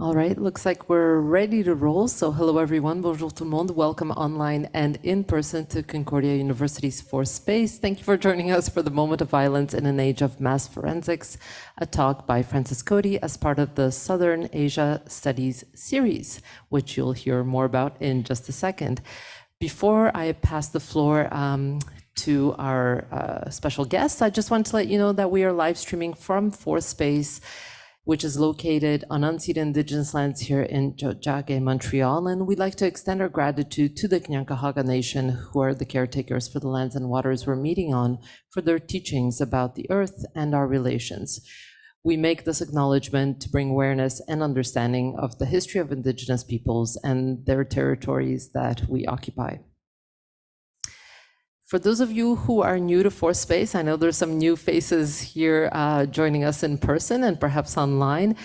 All right, looks like we're ready to roll. So hello everyone, bonjour tout le monde. Welcome online and in person to Concordia University's Fourth Space. Thank you for joining us for the Moment of Violence in an Age of Mass Forensics, a talk by Francis Cody as part of the Southern Asia Studies series, which you'll hear more about in just a second. Before I pass the floor to our special guests, I just want to let you know that we are live streaming from Fourth Space, which is located on unceded Indigenous lands here in Tiohtià:ke, Montreal. And we'd like to extend our gratitude to the Kanien'kehá:ka Nation, who are the caretakers for the lands and waters we're meeting on, for their teachings about the earth and our relations. We make this acknowledgement to bring awareness and understanding of the history of Indigenous peoples and their territories that we occupy. For those of you who are new to Fourth Space, I know there's some new faces here joining us in person and perhaps online.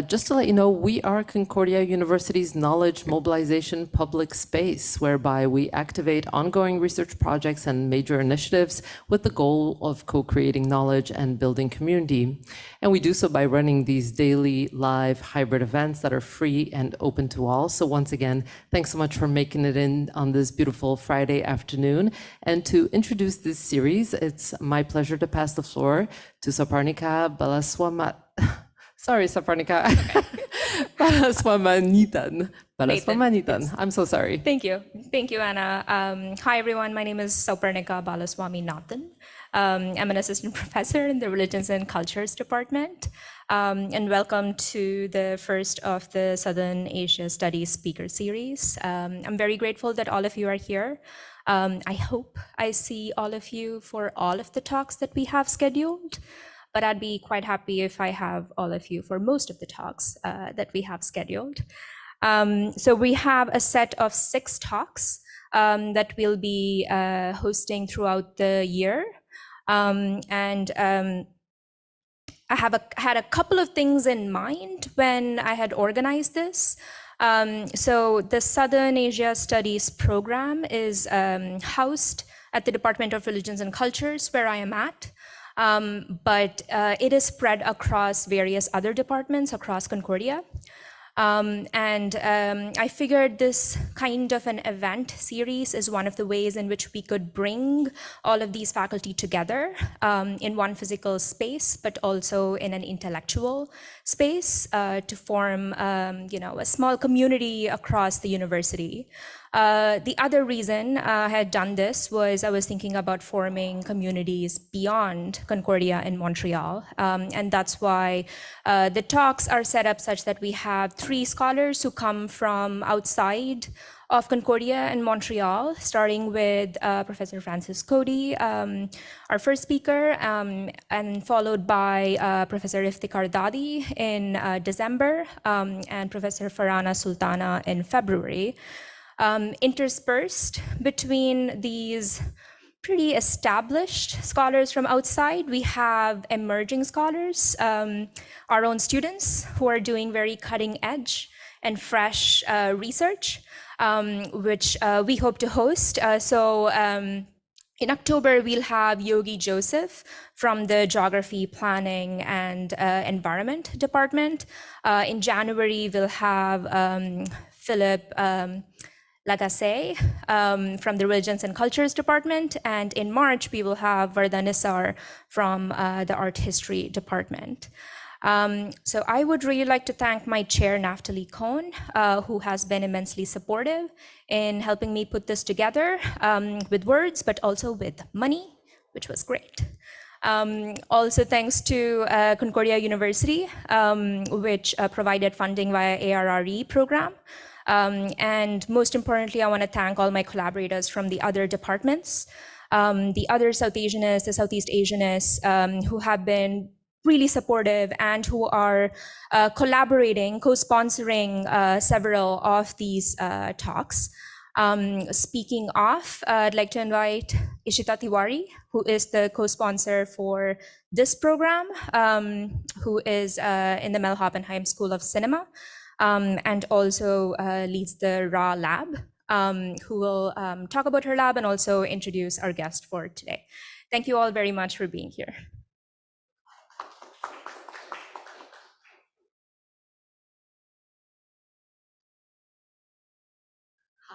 Just to let you know, we are Concordia University's knowledge mobilization public space, whereby we activate ongoing research projects and major initiatives with the goal of co-creating knowledge and building community. And we do so by running these daily live hybrid events that are free and open to all. So once again, thanks so much for making it in on this beautiful Friday afternoon. And to introduce this series, it's my pleasure to pass the floor to Saparnika Balaswamanitan. I'm so sorry. Thank you, Anna. Hi, everyone. My name is Saparnika Balaswaminathan. I'm an assistant professor in the Religions and Cultures Department. And welcome to the first of the Southern Asia Studies speaker series. I'm very grateful that all of you are here. I hope I see all of you for all of the talks that we have scheduled, but I'd be quite happy if I have all of you for most of the talks that we have scheduled. So we have a set of 6 talks that we'll be hosting throughout the year. I had a couple of things in mind when I had organized this. So the Southern Asia Studies program is housed at the Department of Religions and Cultures, where I am at. But it is spread across various other departments across Concordia. I figured this kind of an event series is one of the ways in which we could bring all of these faculty together in one physical space, but also in an intellectual space to form a small community across the university. The other reason I had done this was I was thinking about forming communities beyond Concordia and Montreal. And that's why the talks are set up such that we have 3 scholars who come from outside of Concordia and Montreal, starting with Professor Francis Cody, our first speaker, and followed by Professor Iftikhar Dadi in December, and Professor Farhana Sultana in February. Interspersed between these pretty established scholars from outside, we have emerging scholars, our own students who are doing very cutting edge and fresh research, which we hope to host. In October, we'll have Yogi Joseph from the Geography, Planning, and Environment Department. In January, we'll have Philip Lagasse from the Religions and Cultures Department. And in March, we will have Varda Nisar from the Art History Department. So I would really like to thank my chair, Naftali Cohn, who has been immensely supportive in helping me put this together with words, but also with money, which was great. Also thanks to Concordia University, which provided funding via ARRE program. And most importantly, I want to thank all my collaborators from the other departments, the other South Asianists, the Southeast Asianists, who have been really supportive and who are collaborating, co-sponsoring several of these talks. Speaking of, I'd like to invite Ishita Tiwari, who is the co-sponsor for this program, who is in the Mel Hoppenheim School of Cinema, and also leads the RA lab, who will talk about her lab and also introduce our guest for today. Thank you all very much for being here.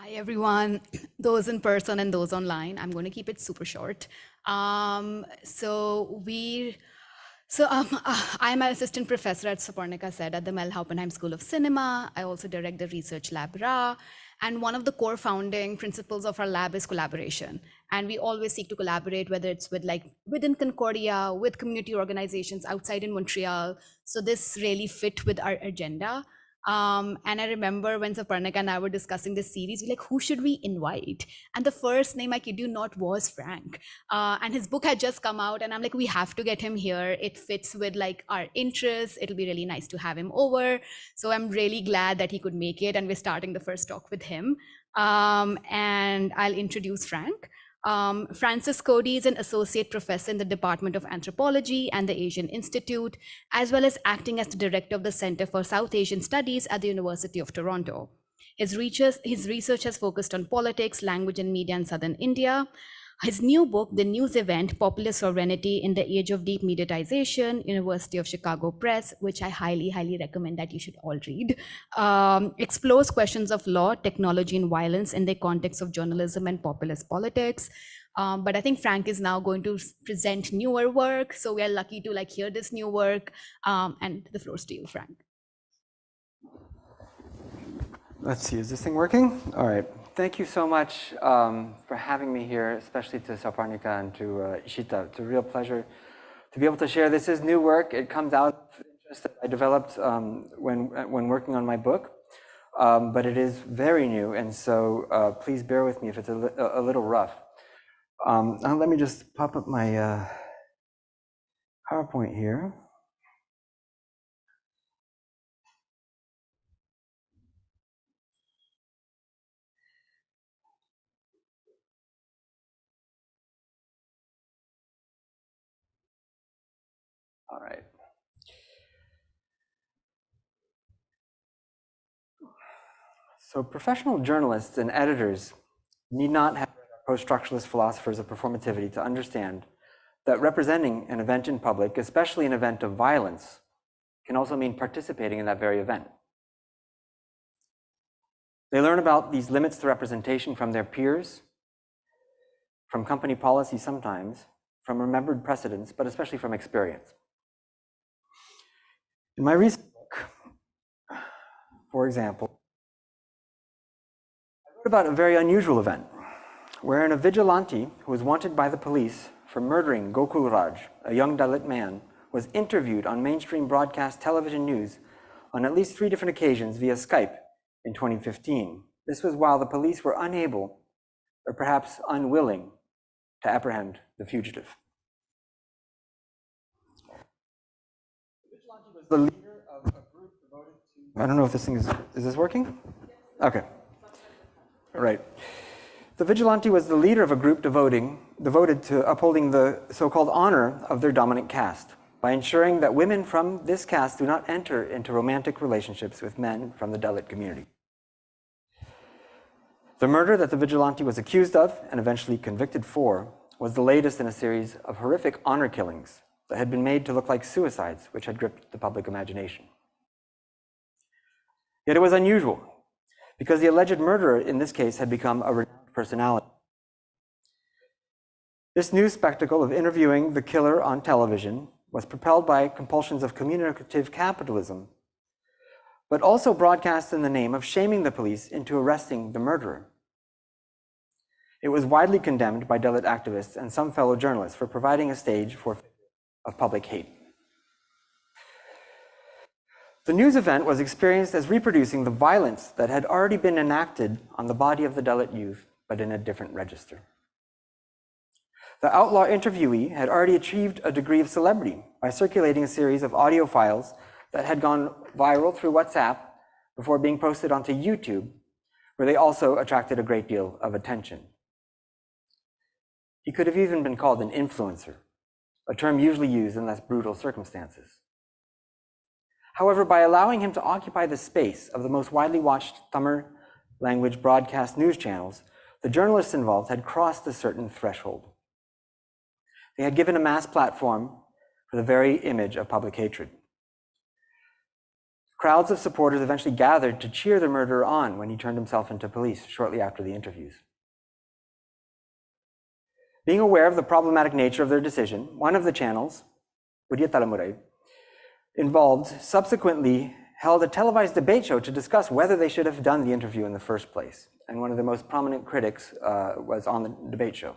Hi, everyone, those in person and those online. I'm going to keep it super short. I'm an assistant professor at Saparnica said at the Mel Hoppenheim School of Cinema. I also direct the research lab RA. And one of the core founding principles of our lab is collaboration. And we always seek to collaborate, whether it's with within Concordia, with community organizations outside in Montreal. So this really fit with our agenda. And I remember when Saparnika and I were discussing this series, we're like, who should we invite? And the first name, I kid you not, was Frank. And his book had just come out, and I'm like, we have to get him here. It fits with our interests. It'll be really nice to have him over. So I'm really glad that he could make it, and we're starting the first talk with him. And I'll introduce Frank. Francis Cody is an associate professor in the Department of Anthropology and the Asian Institute, as well as acting as the director of the Center for South Asian Studies at the University of Toronto. His research has focused on politics, language, and media in Southern India. His new book, The News Event, Popular Sovereignty in the Age of Deep Mediatization, University of Chicago Press, which I highly, highly recommend that you should all read, explores questions of law, technology, and violence in the context of journalism and populist politics. But I think Frank is now going to present newer work. So we are lucky to hear this new work. And the floor is to you, Frank. Let's see, is this thing working? All right. Thank you so much for having me here, especially to Saparnika and to Ishita. It's a real pleasure to be able to share. This is new work. It comes out of interest that I developed when working on my book, but it is very new, and so please bear with me if it's a little rough. Now let me just pop up my PowerPoint here. All right. So professional journalists and editors need not have post-structuralist philosophers of performativity to understand that representing an event in public, especially an event of violence, can also mean participating in that very event. They learn about these limits to representation from their peers, from company policy sometimes, from remembered precedents, but especially from experience. In my recent book, for example, I wrote about a very unusual event, wherein a vigilante who was wanted by the police for murdering Gokul Raj, a young Dalit man, was interviewed on mainstream broadcast television news on at least 3 different occasions via Skype in 2015. This was while the police were unable, or perhaps unwilling, to apprehend the fugitive. The vigilante was the leader of a group devoted to... I don't know if this thing is this working? Okay. Right. The vigilante was the leader of a group devoted to upholding the so-called honor of their dominant caste by ensuring that women from this caste do not enter into romantic relationships with men from the Dalit community. The murder that the vigilante was accused of and eventually convicted for was the latest in a series of horrific honor killings that had been made to look like suicides, which had gripped the public imagination. Yet it was unusual, because the alleged murderer in this case had become a renowned personality. This new spectacle of interviewing the killer on television was propelled by compulsions of communicative capitalism, but also broadcast in the name of shaming the police into arresting the murderer. It was widely condemned by Dalit activists and some fellow journalists for providing a stage of public hate. The news event was experienced as reproducing the violence that had already been enacted on the body of the Dalit youth, but in a different register. The outlaw interviewee had already achieved a degree of celebrity by circulating a series of audio files that had gone viral through WhatsApp before being posted onto YouTube, where they also attracted a great deal of attention. He could have even been called an influencer, a term usually used in less brutal circumstances. However, by allowing him to occupy the space of the most widely watched Tamil language broadcast news channels, the journalists involved had crossed a certain threshold. They had given a mass platform for the very image of public hatred. Crowds of supporters eventually gathered to cheer the murderer on when he turned himself into police shortly after the interviews. Being aware of the problematic nature of their decision, one of the channels, Uriye Talamure, involved subsequently held a televised debate show to discuss whether they should have done the interview in the first place. And one of the most prominent critics was on the debate show.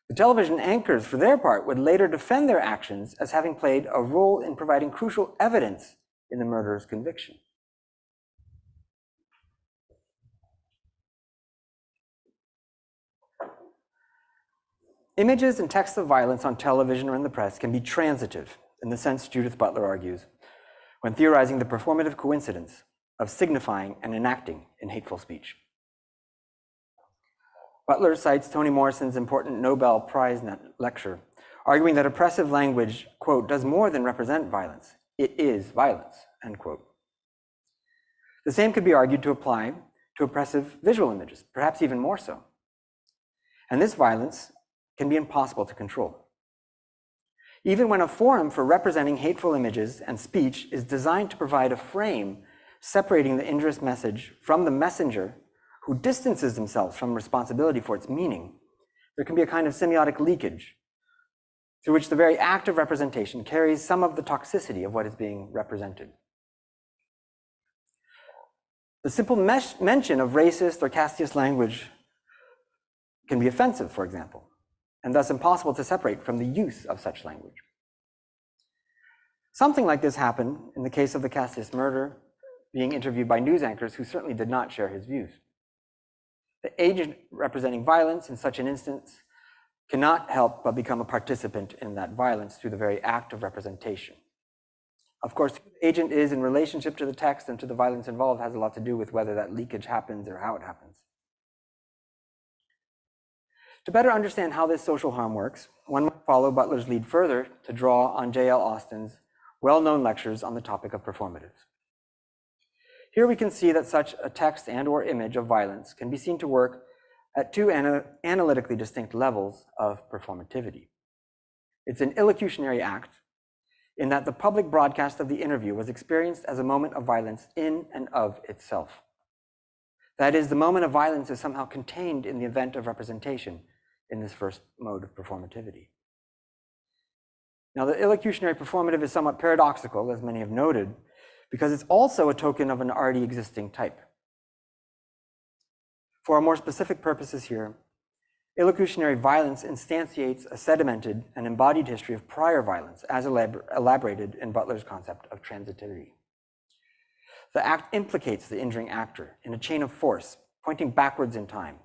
The television anchors, for their part, would later defend their actions as having played a role in providing crucial evidence in the murderer's conviction. Images and texts of violence on television or in the press can be transitive, in the sense Judith Butler argues, when theorizing the performative coincidence of signifying and enacting in hateful speech. Butler cites Toni Morrison's important Nobel Prize lecture, arguing that oppressive language, quote, does more than represent violence. It is violence, end quote. The same could be argued to apply to oppressive visual images, perhaps even more so. And this violence can be impossible to control. Even when a forum for representing hateful images and speech is designed to provide a frame separating the injurious message from the messenger who distances themselves from responsibility for its meaning, there can be a kind of semiotic leakage through which the very act of representation carries some of the toxicity of what is being represented. The simple mention of racist or casteist language can be offensive, for example, and thus impossible to separate from the use of such language. Something like this happened in the case of the casteist murderer being interviewed by news anchors who certainly did not share his views. The agent representing violence in such an instance cannot help but become a participant in that violence through the very act of representation. Of course, who the agent is in relationship to the text and to the violence involved has a lot to do with whether that leakage happens or how it happens. To better understand how this social harm works, one might follow Butler's lead further to draw on J.L. Austin's well-known lectures on the topic of performatives. Here we can see that such a text and/or image of violence can be seen to work at two analytically distinct levels of performativity. It's an illocutionary act in that the public broadcast of the interview was experienced as a moment of violence in and of itself. That is, the moment of violence is somehow contained in the event of representation in this first mode of performativity. Now, the illocutionary performative is somewhat paradoxical, as many have noted, because it's also a token of an already existing type. For our more specific purposes here, illocutionary violence instantiates a sedimented and embodied history of prior violence, as elaborated in Butler's concept of transitivity. The act implicates the injuring actor in a chain of force, pointing backwards in time,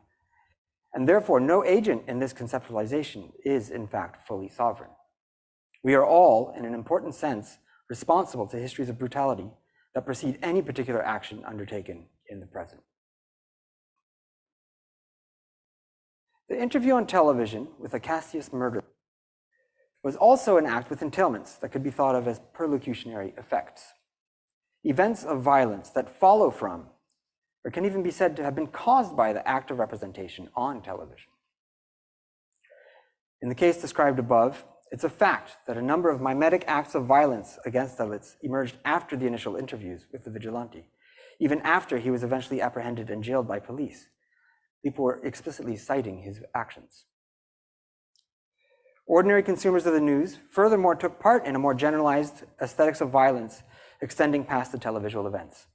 and therefore no agent in this conceptualization is, in fact, fully sovereign. We are all, in an important sense, responsible to histories of brutality that precede any particular action undertaken in the present. The interview on television with a casteist murderer was also an act with entailments that could be thought of as perlocutionary effects. Events of violence that follow from, or can even be said to have been caused by, the act of representation on television. In the case described above, it's a fact that a number of mimetic acts of violence against Dalits emerged after the initial interviews with the vigilante, even after he was eventually apprehended and jailed by police. People were explicitly citing his actions. Ordinary consumers of the news furthermore took part in a more generalized aesthetics of violence extending past the televisual events,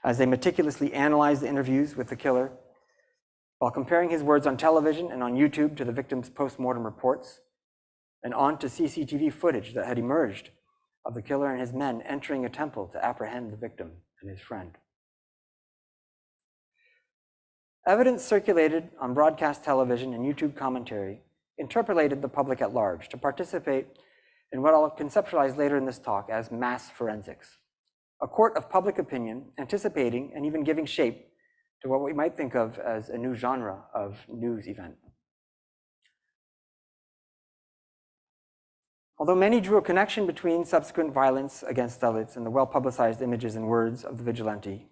as they meticulously analyzed the interviews with the killer, while comparing his words on television and on YouTube to the victim's post-mortem reports, and on to CCTV footage that had emerged of the killer and his men entering a temple to apprehend the victim and his friend. Evidence circulated on broadcast television and YouTube commentary interpellated the public at large to participate in what I'll conceptualize later in this talk as mass forensics, a court of public opinion anticipating and even giving shape to what we might think of as a new genre of news event. Although many drew a connection between subsequent violence against Dalits and the well-publicized images and words of the vigilante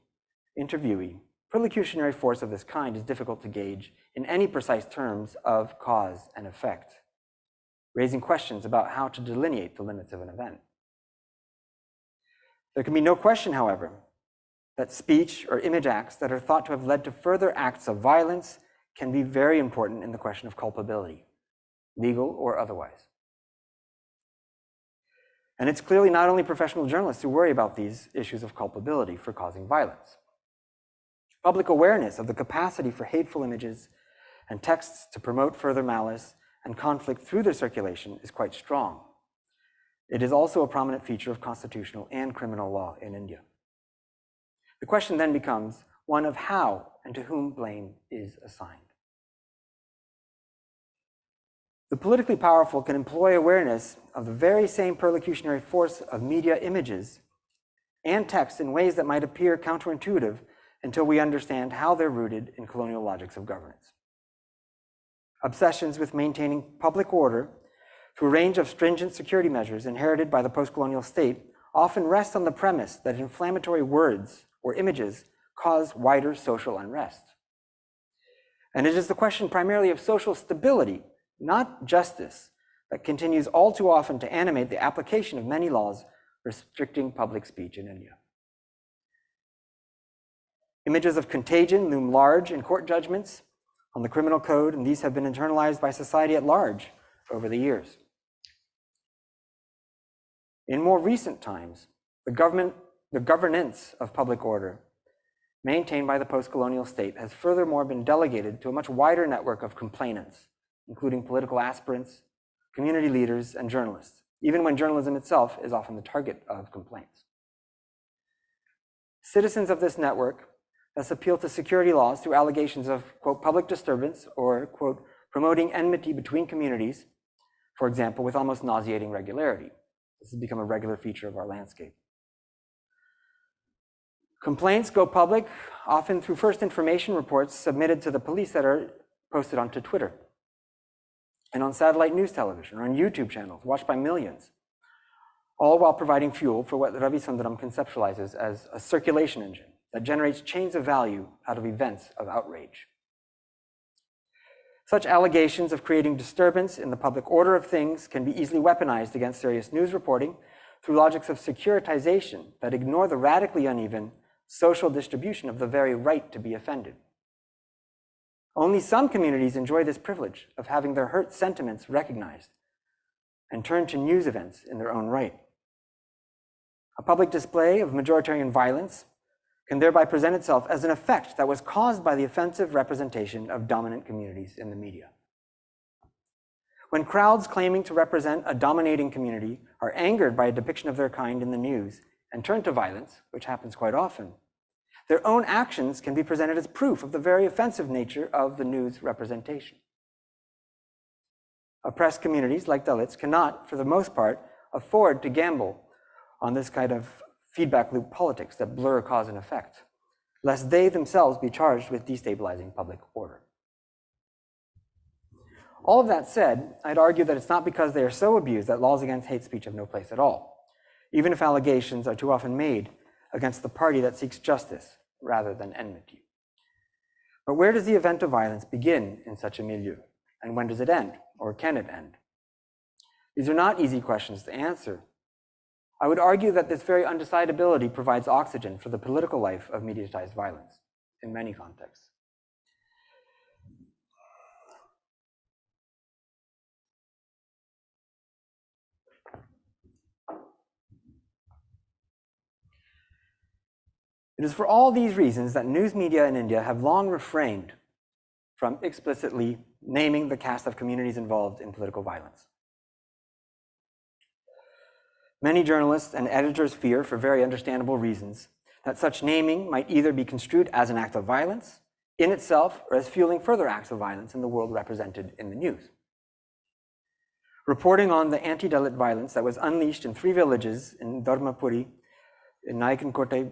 interviewee, perlocutionary force of this kind is difficult to gauge in any precise terms of cause and effect, raising questions about how to delineate the limits of an event. There can be no question, however, that speech or image acts that are thought to have led to further acts of violence can be very important in the question of culpability, legal or otherwise. And it's clearly not only professional journalists who worry about these issues of culpability for causing violence. Public awareness of the capacity for hateful images and texts to promote further malice and conflict through their circulation is quite strong. It is also a prominent feature of constitutional and criminal law in India. The question then becomes one of how and to whom blame is assigned. The politically powerful can employ awareness of the very same perlocutionary force of media images and text in ways that might appear counterintuitive until we understand how they're rooted in colonial logics of governance. Obsessions with maintaining public order through a range of stringent security measures inherited by the post-colonial state often rest on the premise that inflammatory words or images cause wider social unrest. And it is the question primarily of social stability, not justice, that continues all too often to animate the application of many laws restricting public speech in India. Images of contagion loom large in court judgments on the criminal code, and these have been internalized by society at large over the years. In more recent times, the governance of public order maintained by the post-colonial state has furthermore been delegated to a much wider network of complainants, including political aspirants, community leaders, and journalists, even when journalism itself is often the target of complaints. Citizens of this network thus appeal to security laws through allegations of, quote, public disturbance or, quote, promoting enmity between communities, for example, with almost nauseating regularity. This has become a regular feature of our landscape. Complaints go public, often through first information reports submitted to the police that are posted onto Twitter and on satellite news television or on YouTube channels watched by millions, all while providing fuel for what Ravi Sundaram conceptualizes as a circulation engine that generates chains of value out of events of outrage. Such allegations of creating disturbance in the public order of things can be easily weaponized against serious news reporting through logics of securitization that ignore the radically uneven social distribution of the very right to be offended. Only some communities enjoy this privilege of having their hurt sentiments recognized and turn to news events in their own right. A public display of majoritarian violence can thereby present itself as an effect that was caused by the offensive representation of dominant communities in the media. When crowds claiming to represent a dominating community are angered by a depiction of their kind in the news and turn to violence, which happens quite often, their own actions can be presented as proof of the very offensive nature of the news representation. Oppressed communities like Dalits cannot, for the most part, afford to gamble on this kind of feedback loop politics that blur cause and effect, lest they themselves be charged with destabilizing public order. All of that said, I'd argue that it's not because they are so abused that laws against hate speech have no place at all, even if allegations are too often made against the party that seeks justice rather than enmity. But where does the event of violence begin in such a milieu? And when does it end, or can it end? These are not easy questions to answer. I would argue that this very undecidability provides oxygen for the political life of mediatized violence in many contexts. It is for all these reasons that news media in India have long refrained from explicitly naming the caste of communities involved in political violence. Many journalists and editors fear, for very understandable reasons, that such naming might either be construed as an act of violence in itself or as fueling further acts of violence in the world represented in the news. Reporting on the anti-Dalit violence that was unleashed in 3 villages in Dharmapuri, in Naikankote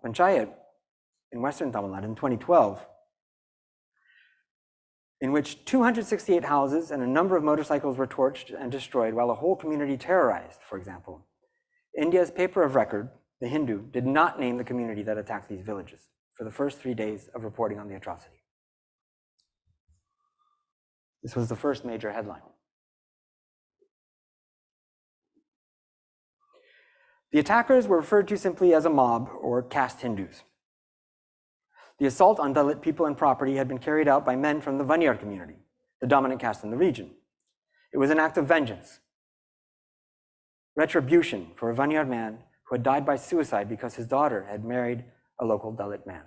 Panchayat in Western Tamil Nadu in 2012, in which 268 houses and a number of motorcycles were torched and destroyed while a whole community terrorized, for example. India's paper of record, The Hindu, did not name the community that attacked these villages for the first 3 days of reporting on the atrocity. This was the first major headline. The attackers were referred to simply as a mob or caste Hindus. The assault on Dalit people and property had been carried out by men from the Vanyar community, the dominant caste in the region. It was an act of vengeance, retribution for a Vanyar man who had died by suicide because his daughter had married a local Dalit man.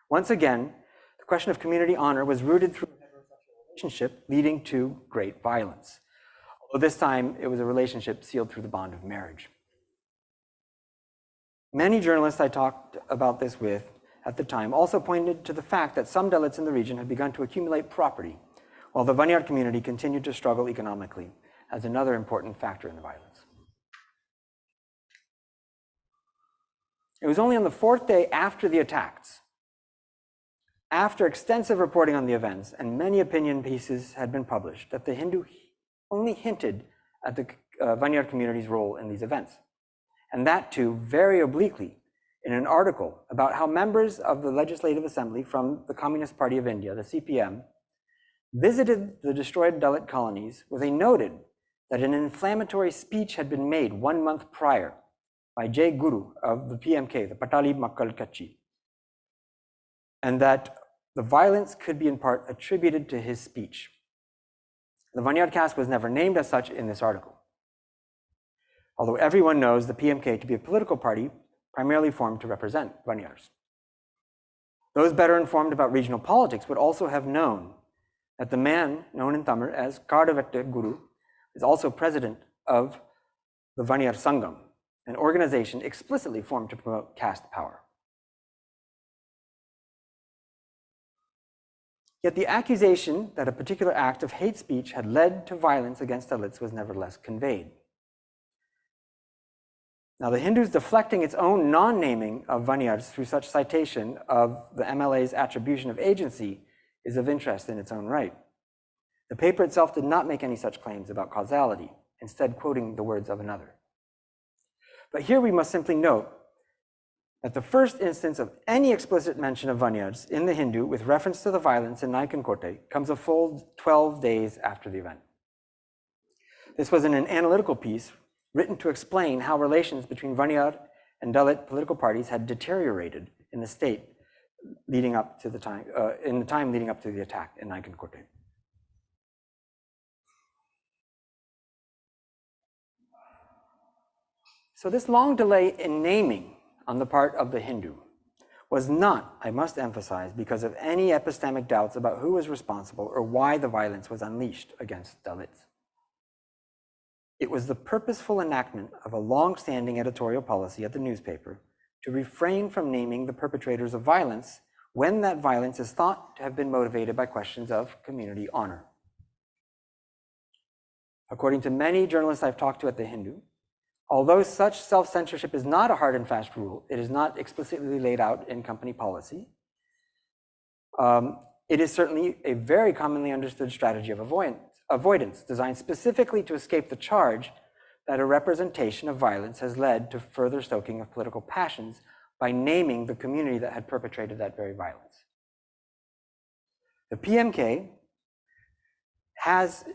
Once again, the question of community honor was rooted through a heterosexual relationship leading to great violence. Although this time it was a relationship sealed through the bond of marriage. Many journalists I talked about this with at the time also pointed to the fact that some Dalits in the region had begun to accumulate property, while the Vanyar community continued to struggle economically as another important factor in the violence. It was only on the fourth day after the attacks, after extensive reporting on the events and many opinion pieces had been published, that the Hindu only hinted at the Vanyar community's role in these events. And that too, very obliquely, in an article about how members of the Legislative Assembly from the Communist Party of India, the CPM, visited the destroyed Dalit colonies where they noted that an inflammatory speech had been made 1 month prior by Jay Guru of the PMK, the Patali Makkal Kachi, and that the violence could be in part attributed to his speech. The Vanyar caste was never named as such in this article, although everyone knows the PMK to be a political party primarily formed to represent Vanyars. Those better informed about regional politics would also have known that the man known in Tamil as Kadavette Guru is also president of the Vanyar Sangam, an organization explicitly formed to promote caste power. Yet the accusation that a particular act of hate speech had led to violence against Dalits was nevertheless conveyed. Now, the Hindus deflecting its own non-naming of Vanyars through such citation of the MLA's attribution of agency is of interest in its own right. The paper itself did not make any such claims about causality, instead quoting the words of another. But here we must simply note that the first instance of any explicit mention of Vanyars in the Hindu with reference to the violence in Naikankote comes a full 12 days after the event. This was in an analytical piece written to explain how relations between Vanyar and Dalit political parties had deteriorated in the state leading up to the time, leading up to the attack in Naikankote. So this long delay in naming on the part of the Hindu was not, I must emphasize, because of any epistemic doubts about who was responsible or why the violence was unleashed against Dalits. It was the purposeful enactment of a long-standing editorial policy at the newspaper to refrain from naming the perpetrators of violence when that violence is thought to have been motivated by questions of community honor. According to many journalists I've talked to at the Hindu, although such self-censorship is not a hard and fast rule, it is not explicitly laid out in company policy. It is certainly a very commonly understood strategy of avoidance designed specifically to escape the charge that a representation of violence has led to further stoking of political passions by naming the community that had perpetrated that very violence. The PMK has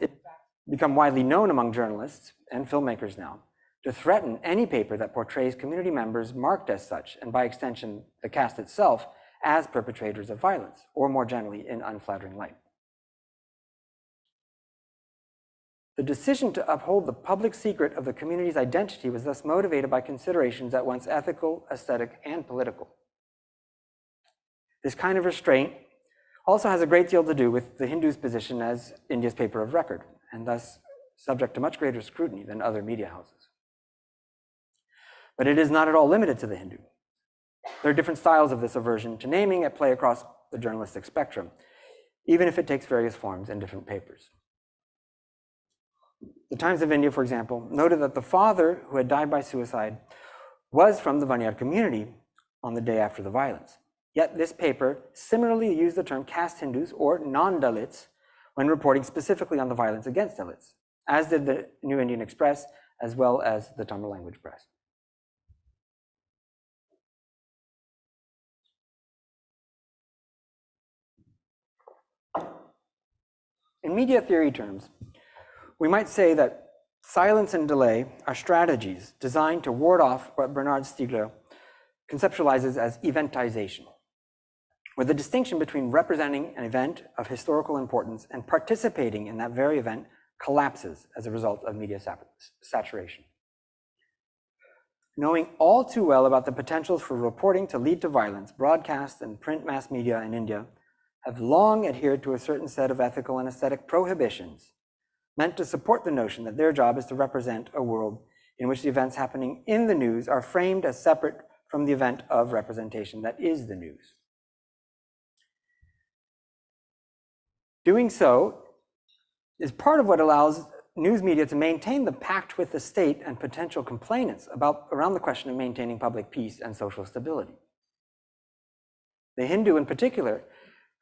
become widely known among journalists and filmmakers now to threaten any paper that portrays community members marked as such, and by extension, the caste itself, as perpetrators of violence, or more generally, in unflattering light. The decision to uphold the public secret of the community's identity was thus motivated by considerations at once ethical, aesthetic, and political. This kind of restraint also has a great deal to do with the Hindu's position as India's paper of record, and thus subject to much greater scrutiny than other media houses. But it is not at all limited to the Hindu. There are different styles of this aversion to naming at play across the journalistic spectrum, even if it takes various forms in different papers. The Times of India, for example, noted that the father who had died by suicide was from the Vanyar community on the day after the violence. Yet this paper similarly used the term caste Hindus or non-Dalits when reporting specifically on the violence against Dalits, as did the New Indian Express, as well as the Tamil language press. In media theory terms, we might say that Silence and delay are strategies designed to ward off what Bernard Stiegler conceptualizes as eventization, where the distinction between representing an event of historical importance and participating in that very event collapses as a result of media saturation. Knowing all too well about the potentials for reporting to lead to violence, broadcast and print mass media in India have long adhered to a certain set of ethical and aesthetic prohibitions meant to support the notion that their job is to represent a world in which the events happening in the news are framed as separate from the event of representation that is the news. Doing so is part of what allows news media to maintain the pact with the state and potential complainants around the question of maintaining public peace and social stability. The Hindu in particular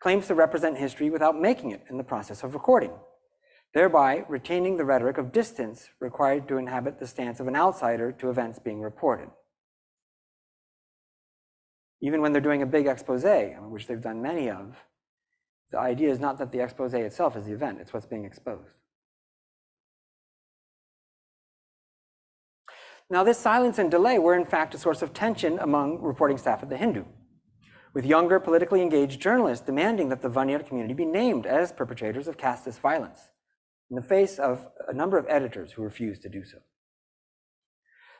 claims to represent history without making it in the process of recording, thereby retaining the rhetoric of distance required to inhabit the stance of an outsider to events being reported. Even when they're doing a big expose, which they've done many of, the idea is not that the expose itself is the event, it's what's being exposed. Now, this silence and delay were in fact a source of tension among reporting staff at the Hindu, with younger politically engaged journalists demanding that the Vanyar community be named as perpetrators of casteist violence, in the face of a number of editors who refused to do so.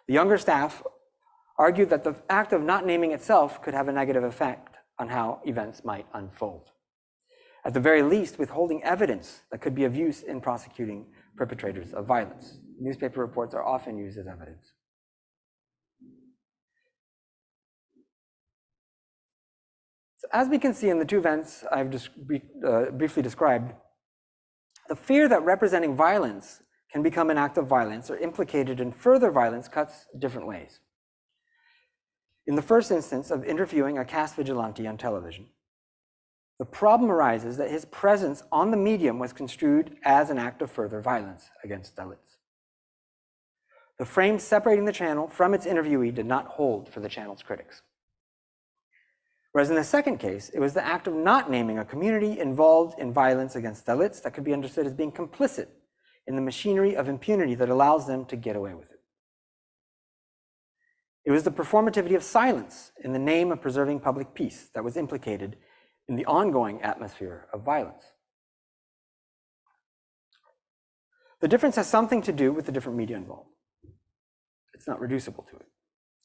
The younger staff argued that the act of not naming itself could have a negative effect on how events might unfold. At the very least, withholding evidence that could be of use in prosecuting perpetrators of violence. Newspaper reports are often used as evidence. So as we can see in the two events I've briefly described, the fear that representing violence can become an act of violence or implicated in further violence cuts different ways. In the first instance of interviewing a caste vigilante on television, the problem arises that his presence on the medium was construed as an act of further violence against Dalits. The frame separating the channel from its interviewee did not hold for the channel's critics. Whereas in the second case, it was the act of not naming a community involved in violence against Dalits that could be understood as being complicit in the machinery of impunity that allows them to get away with it. It was the performativity of silence in the name of preserving public peace that was implicated in the ongoing atmosphere of violence. The difference has something to do with the different media involved. It's not reducible to it.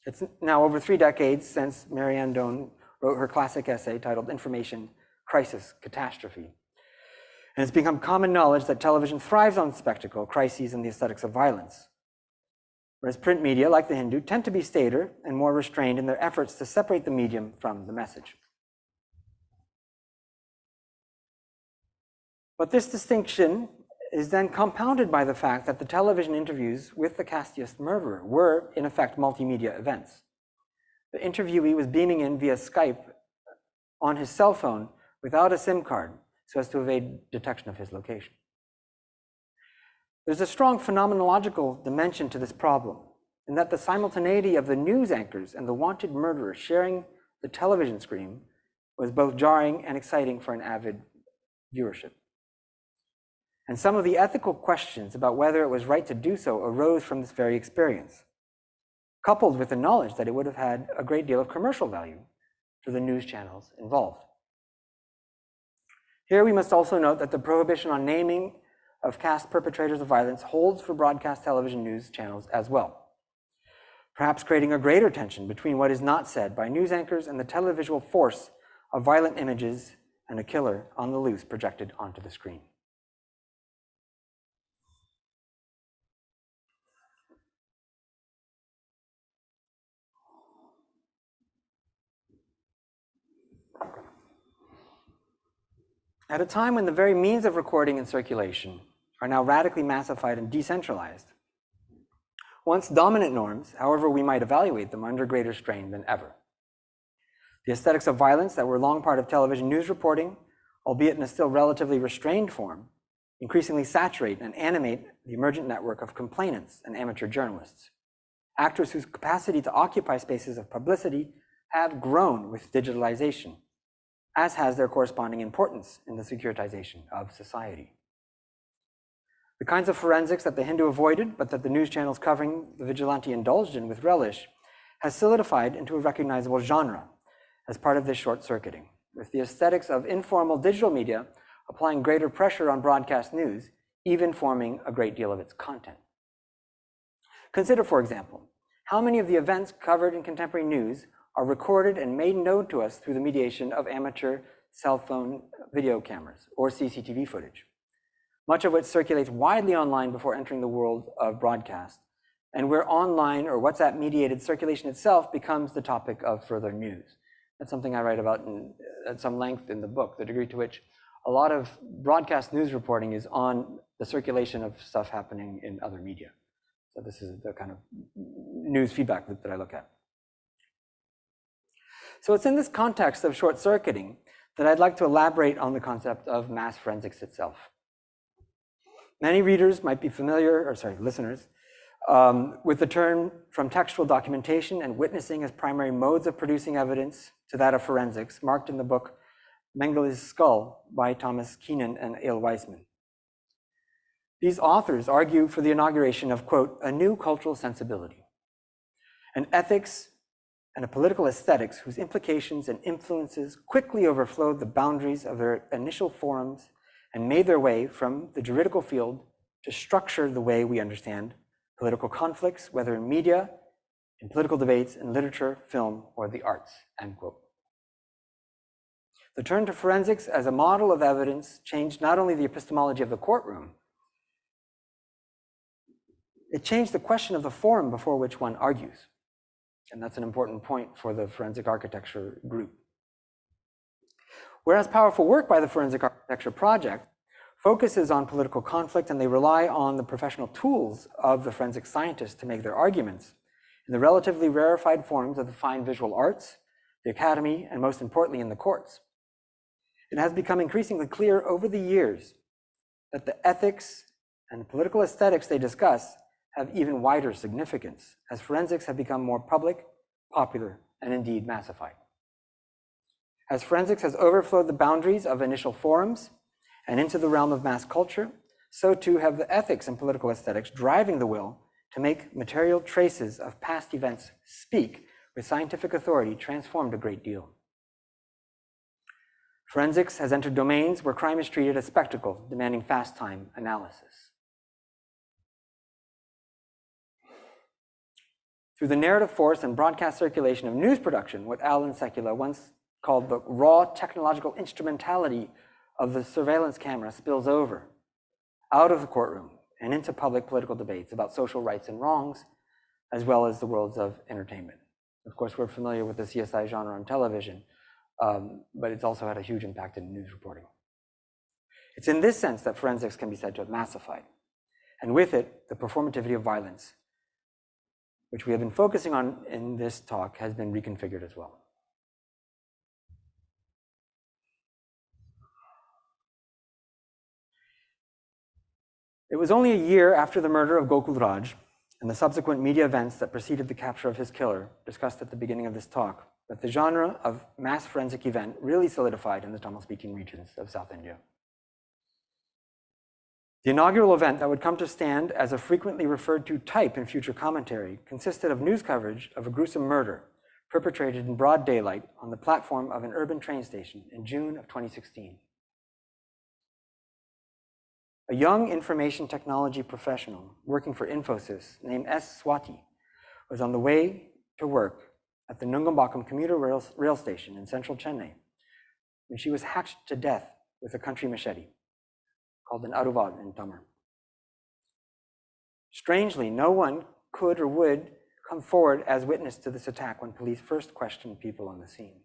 It's now over 3 decades since Marianne Doan wrote her classic essay titled Information, Crisis, Catastrophe. And it's become common knowledge that television thrives on spectacle, crises, and the aesthetics of violence. Whereas print media, like the Hindu, tend to be staider and more restrained in their efforts to separate the medium from the message. But this distinction is then compounded by the fact that the television interviews with the casteist murderer were, in effect, multimedia events. The interviewee was beaming in via Skype on his cell phone without a SIM card so as to evade detection of his location. There's a strong phenomenological dimension to this problem, in that the simultaneity of the news anchors and the wanted murderer sharing the television screen was both jarring and exciting for an avid viewership. And some of the ethical questions about whether it was right to do so arose from this very experience, coupled with the knowledge that it would have had a great deal of commercial value for the news channels involved. Here we must also note that the prohibition on naming of caste perpetrators of violence holds for broadcast television news channels as well, perhaps creating a greater tension between what is not said by news anchors and the televisual force of violent images and a killer on the loose projected onto the screen. At a time when the very means of recording and circulation are now radically massified and decentralized, once dominant norms, however we might evaluate them, are under greater strain than ever. The aesthetics of violence that were long part of television news reporting, albeit in a still relatively restrained form, increasingly saturate and animate the emergent network of complainants and amateur journalists, actors whose capacity to occupy spaces of publicity have grown with digitalization, as has their corresponding importance in the securitization of society. The kinds of forensics that the Hindu avoided, but that the news channels covering the vigilante indulged in with relish, has solidified into a recognizable genre as part of this short-circuiting, with the aesthetics of informal digital media applying greater pressure on broadcast news, even forming a great deal of its content. Consider, for example, how many of the events covered in contemporary news are recorded and made known to us through the mediation of amateur cell phone video cameras or CCTV footage, much of which circulates widely online before entering the world of broadcast, and where online or WhatsApp-mediated circulation itself becomes the topic of further news. That's something I write about at some length in the book, the degree to which a lot of broadcast news reporting is on the circulation of stuff happening in other media. So this is the kind of news feedback loop that I look at. So it's in this context of short-circuiting that I'd like to elaborate on the concept of mass forensics itself. Many readers might be familiar, listeners, with the term from textual documentation and witnessing as primary modes of producing evidence to that of forensics, marked in the book Mengele's Skull by Thomas Keenan and Ale Weissman. These authors argue for the inauguration of, quote, a new cultural sensibility, an ethics and a political aesthetics whose implications and influences quickly overflowed the boundaries of their initial forums and made their way from the juridical field to structure the way we understand political conflicts, whether in media, in political debates, in literature, film, or the arts, end quote. The turn to forensics as a model of evidence changed not only the epistemology of the courtroom, it changed the question of the forum before which one argues. And that's an important point for the forensic architecture group. Whereas powerful work by the Forensic Architecture Project focuses on political conflict and they rely on the professional tools of the forensic scientists to make their arguments, in the relatively rarefied forms of the fine visual arts, the academy, and most importantly in the courts, it has become increasingly clear over the years that the ethics and political aesthetics they discuss have even wider significance as forensics have become more public, popular, and indeed massified. As forensics has overflowed the boundaries of initial forums and into the realm of mass culture, so too have the ethics and political aesthetics driving the will to make material traces of past events speak with scientific authority transformed a great deal. Forensics has entered domains where crime is treated as spectacle, demanding fast time analysis. Through the narrative force and broadcast circulation of news production, what Alan Sekula once called the raw technological instrumentality of the surveillance camera spills over, out of the courtroom and into public political debates about social rights and wrongs, as well as the worlds of entertainment. Of course, we're familiar with the CSI genre on television, but it's also had a huge impact in news reporting. It's in this sense that forensics can be said to have massified, and with it, the performativity of violence, which we have been focusing on in this talk, has been reconfigured as well. It was only a year after the murder of Gokul Raj and the subsequent media events that preceded the capture of his killer, discussed at the beginning of this talk, that the genre of mass forensic event really solidified in the Tamil-speaking regions of South India. The inaugural event that would come to stand as a frequently referred to type in future commentary consisted of news coverage of a gruesome murder perpetrated in broad daylight on the platform of an urban train station in June of 2016. A young information technology professional working for Infosys named S. Swati was on the way to work at the Nungambakkam commuter rail station in central Chennai when she was hacked to death with a country machete called an aruval in Tamil. Strangely, no one could or would come forward as witness to this attack when police first questioned people on the scene.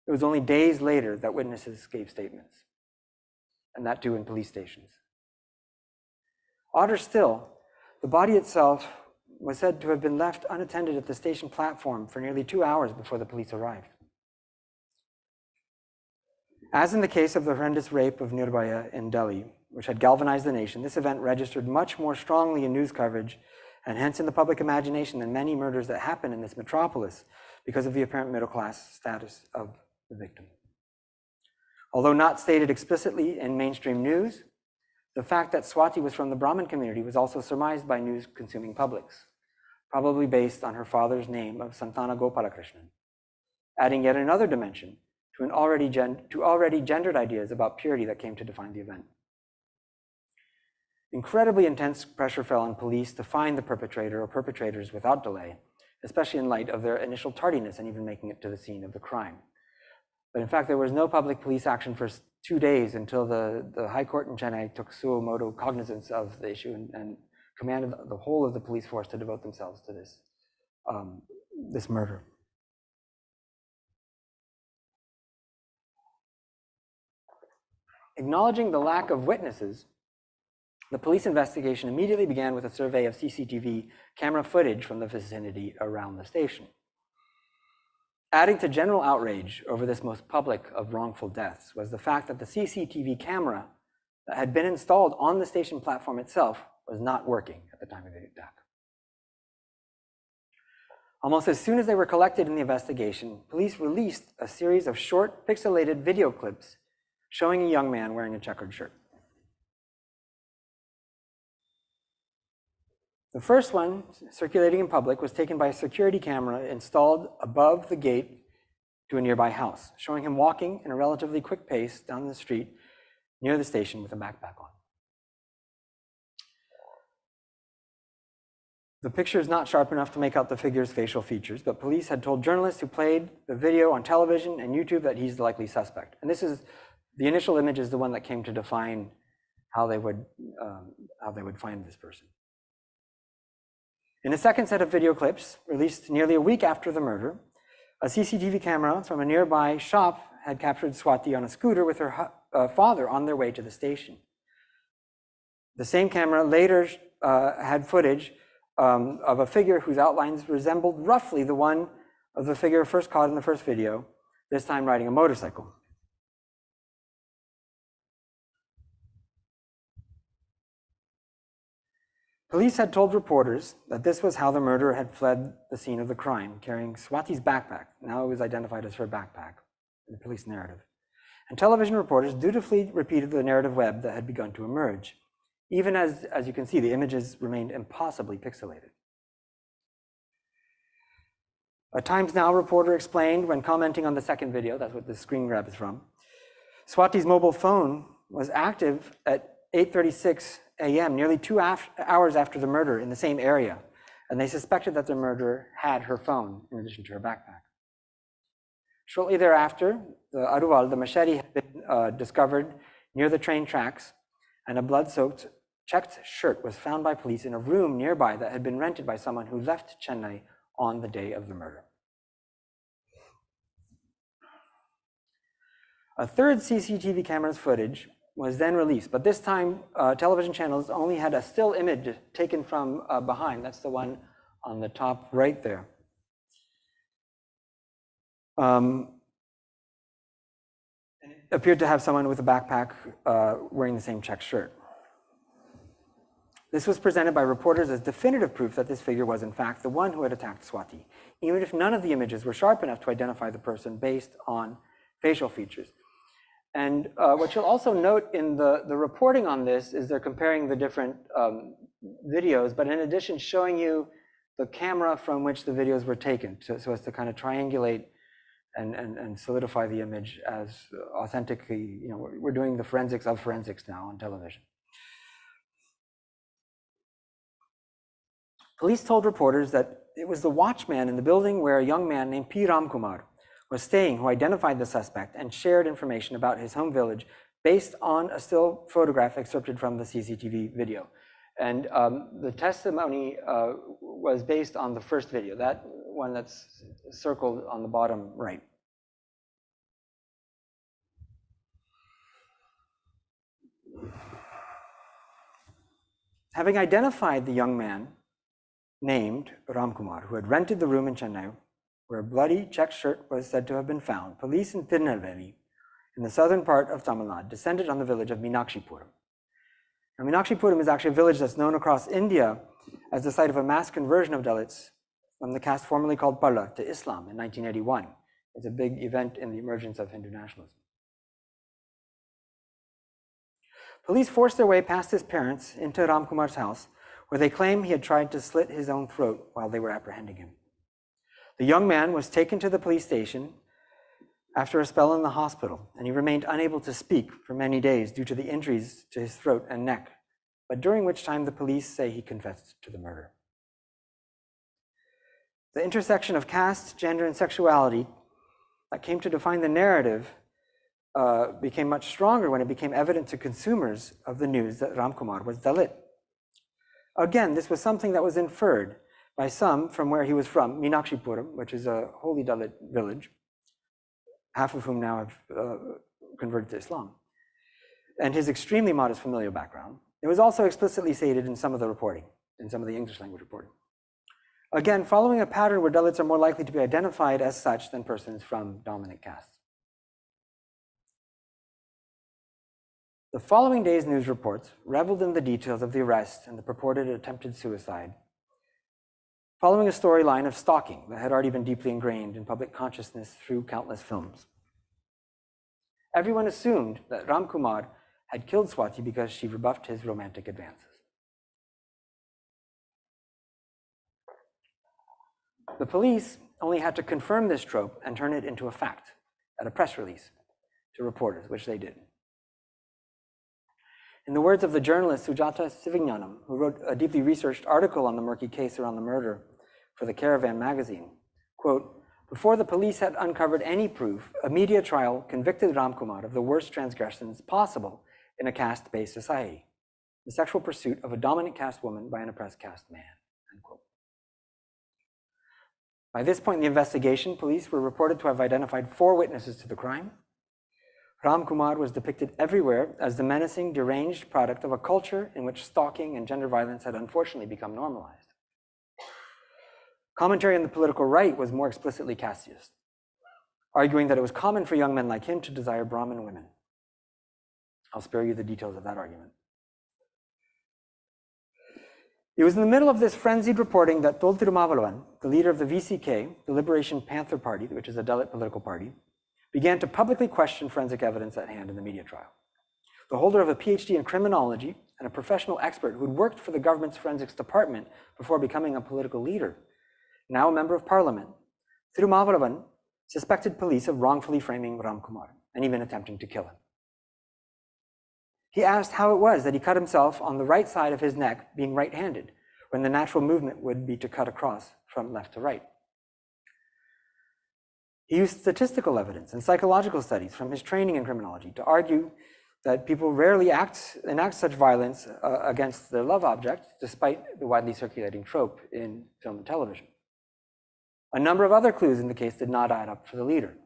It was only days later that witnesses gave statements, and that too in police stations. Odder still, the body itself was said to have been left unattended at the station platform for nearly 2 hours before the police arrived. As in the case of the horrendous rape of Nirbhaya in Delhi, which had galvanized the nation, this event registered much more strongly in news coverage and hence in the public imagination than many murders that happen in this metropolis because of the apparent middle-class status of the victim. Although not stated explicitly in mainstream news, The fact that Swati was from the Brahmin community was also surmised by news-consuming publics, probably based on her father's name of Santana Gopalakrishnan, adding yet another dimension to already gendered ideas about purity that came to define the event. Incredibly intense pressure fell on police to find the perpetrator or perpetrators without delay, especially in light of their initial tardiness in even making it to the scene of the crime. But in fact, there was no public police action for 2 days until the High Court in Chennai took suo motu cognizance of the issue and commanded the whole of the police force to devote themselves to this murder. Acknowledging the lack of witnesses, the police investigation immediately began with a survey of CCTV camera footage from the vicinity around the station. Adding to general outrage over this most public of wrongful deaths was the fact that the CCTV camera that had been installed on the station platform itself was not working at the time of the attack. Almost as soon as they were collected in the investigation, police released a series of short pixelated video clips showing a young man wearing a checkered shirt. The first one, circulating in public, was taken by a security camera installed above the gate to a nearby house, showing him walking in a relatively quick pace down the street near the station with a backpack on. The picture is not sharp enough to make out the figure's facial features, but police had told journalists who played the video on television and YouTube that he's the likely suspect. And this is, the initial image is the one that came to define how they would find this person. In a second set of video clips, released nearly a week after the murder, a CCTV camera from a nearby shop had captured Swati on a scooter with her father on their way to the station. The same camera later had footage of a figure whose outlines resembled roughly the one of the figure first caught in the first video, this time riding a motorcycle. Police had told reporters that this was how the murderer had fled the scene of the crime, carrying Swati's backpack. Now it was identified as her backpack in the police narrative. And television reporters dutifully repeated the narrative web that had begun to emerge. Even as you can see, the images remained impossibly pixelated. A Times Now reporter explained when commenting on the second video, that's what the screen grab is from, Swati's mobile phone was active at 8:36 a.m., nearly 2 hours after the murder in the same area, and they suspected that the murderer had her phone in addition to her backpack. Shortly thereafter, the Aruval, the machete, had been discovered near the train tracks, and a blood-soaked checked shirt was found by police in a room nearby that had been rented by someone who left Chennai on the day of the murder. A third CCTV camera's footage was then released, but this time television channels only had a still image taken from behind. That's the one on the top right there. It appeared to have someone with a backpack wearing the same checked shirt. This was presented by reporters as definitive proof that this figure was in fact the one who had attacked Swati, even if none of the images were sharp enough to identify the person based on facial features. And what you'll also note in the reporting on this is they're comparing the different videos, but in addition showing you the camera from which the videos were taken, so as to kind of triangulate and solidify the image as authentically, we're doing the forensics of forensics now on television. Police told reporters that it was the watchman in the building where a young man named P. Ramkumar was staying who identified the suspect and shared information about his home village based on a still photograph excerpted from the CCTV video. And the testimony was based on the first video, that one that's circled on the bottom right. Having identified the young man named Ramkumar, who had rented the room in Chennai, where a bloody checked shirt was said to have been found, police in Tirunelveli, in the southern part of Tamil Nadu, descended on the village of Meenakshipuram. Now, Meenakshipuram is actually a village that's known across India as the site of a mass conversion of Dalits from the caste formerly called Palla to Islam in 1981. It's a big event in the emergence of Hindu nationalism. Police forced their way past his parents into Ram Kumar's house, where they claim he had tried to slit his own throat while they were apprehending him. The young man was taken to the police station after a spell in the hospital, and he remained unable to speak for many days due to the injuries to his throat and neck, but during which time the police say he confessed to the murder. The intersection of caste, gender, and sexuality that came to define the narrative became much stronger when it became evident to consumers of the news that Ram Kumar was Dalit. Again, this was something that was inferred by some from where he was from, Meenakshipuram, which is a wholly Dalit village, half of whom now have converted to Islam, and his extremely modest familial background. It was also explicitly stated in some of the reporting, in some of the English language reporting. Again, following a pattern where Dalits are more likely to be identified as such than persons from dominant castes. The following day's news reports reveled in the details of the arrest and the purported attempted suicide, following a storyline of stalking that had already been deeply ingrained in public consciousness through countless films. Everyone assumed that Ram Kumar had killed Swati because she rebuffed his romantic advances. The police only had to confirm this trope and turn it into a fact at a press release to reporters, which they did. In the words of the journalist Sujata Sivagnanam, who wrote a deeply researched article on the murky case around the murder for the Caravan magazine, quote, "Before the police had uncovered any proof, a media trial convicted Ram Kumar of the worst transgressions possible in a caste-based society, the sexual pursuit of a dominant caste woman by an oppressed caste man," end quote. By this point in the investigation, police were reported to have identified 4 witnesses to the crime. Ram Kumar was depicted everywhere as the menacing, deranged product of a culture in which stalking and gender violence had unfortunately become normalized. Commentary on the political right was more explicitly casteist, arguing that it was common for young men like him to desire Brahmin women. I'll spare you the details of that argument. It was in the middle of this frenzied reporting that Tol Tirumavalavan, the leader of the VCK, the Liberation Panther Party, which is a Dalit political party, began to publicly question forensic evidence at hand in the media trial. The holder of a PhD in criminology and a professional expert who had worked for the government's forensics department before becoming a political leader, now a member of parliament, Tirumavalavan suspected police of wrongfully framing Ram Kumar and even attempting to kill him. He asked how it was that he cut himself on the right side of his neck, being right-handed, when the natural movement would be to cut across from left to right. He used statistical evidence and psychological studies from his training in criminology to argue that people rarely enact such violence against their love object, despite the widely circulating trope in film and television. A number of other clues in the case did not add up for the leader,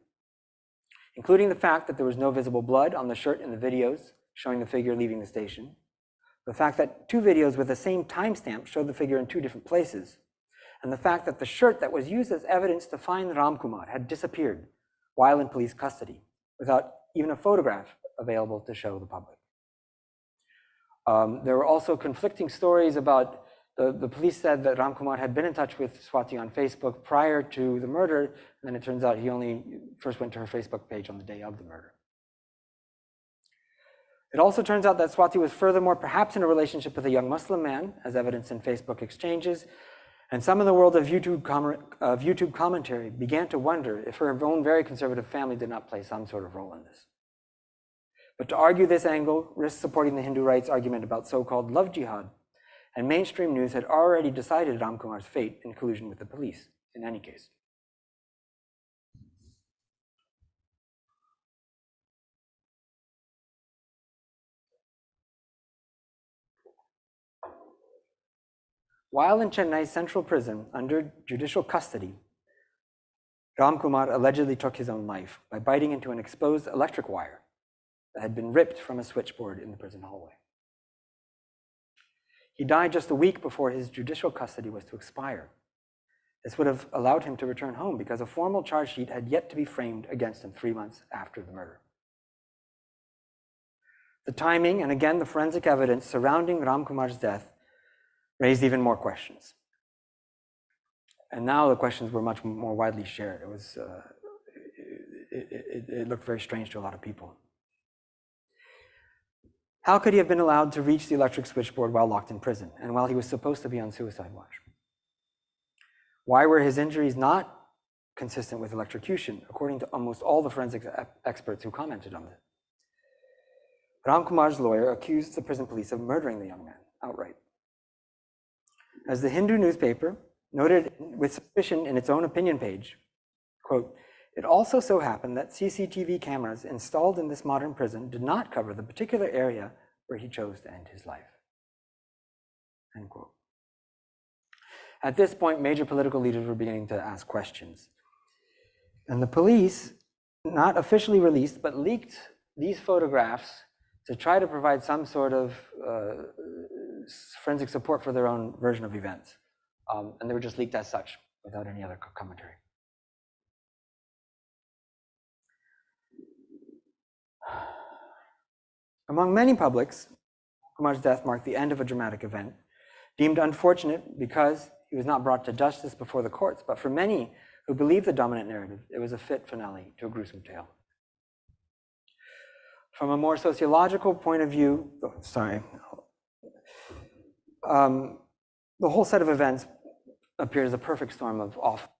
including the fact that there was no visible blood on the shirt in the videos showing the figure leaving the station, the fact that 2 videos with the same timestamp showed the figure in 2 different places, and the fact that the shirt that was used as evidence to find Ram Kumar had disappeared while in police custody, without even a photograph available to show the public. There were also conflicting stories about the police said that Ram Kumar had been in touch with Swati on Facebook prior to the murder, and then it turns out he only first went to her Facebook page on the day of the murder. It also turns out that Swati was furthermore perhaps in a relationship with a young Muslim man, as evidenced in Facebook exchanges, and some in the world of YouTube commentary began to wonder if her own very conservative family did not play some sort of role in this. But to argue this angle risks supporting the Hindu rights argument about so-called love jihad, and mainstream news had already decided Ram Kumar's fate in collusion with the police, in any case. While in Chennai's central prison under judicial custody, Ram Kumar allegedly took his own life by biting into an exposed electric wire that had been ripped from a switchboard in the prison hallway. He died just a week before his judicial custody was to expire. This would have allowed him to return home because a formal charge sheet had yet to be framed against him 3 months after the murder. The timing and again the forensic evidence surrounding Ram Kumar's death raised even more questions. And now the questions were much more widely shared. It looked very strange to a lot of people. How could he have been allowed to reach the electric switchboard while locked in prison and while he was supposed to be on suicide watch? Why were his injuries not consistent with electrocution, according to almost all the forensic experts who commented on it? Ram Kumar's lawyer accused the prison police of murdering the young man outright. As the Hindu newspaper noted with suspicion in its own opinion page, quote, "It also so happened that CCTV cameras installed in this modern prison did not cover the particular area where he chose to end his life." End quote. At this point, major political leaders were beginning to ask questions. And the police, not officially released, but leaked these photographs to try to provide some sort of forensic support for their own version of events. And they were just leaked as such, without any other commentary. Among many publics, Kumar's death marked the end of a dramatic event, deemed unfortunate because he was not brought to justice before the courts, but for many who believed the dominant narrative, it was a fit finale to a gruesome tale. From a more sociological point of view, the whole set of events appears a perfect storm of awful,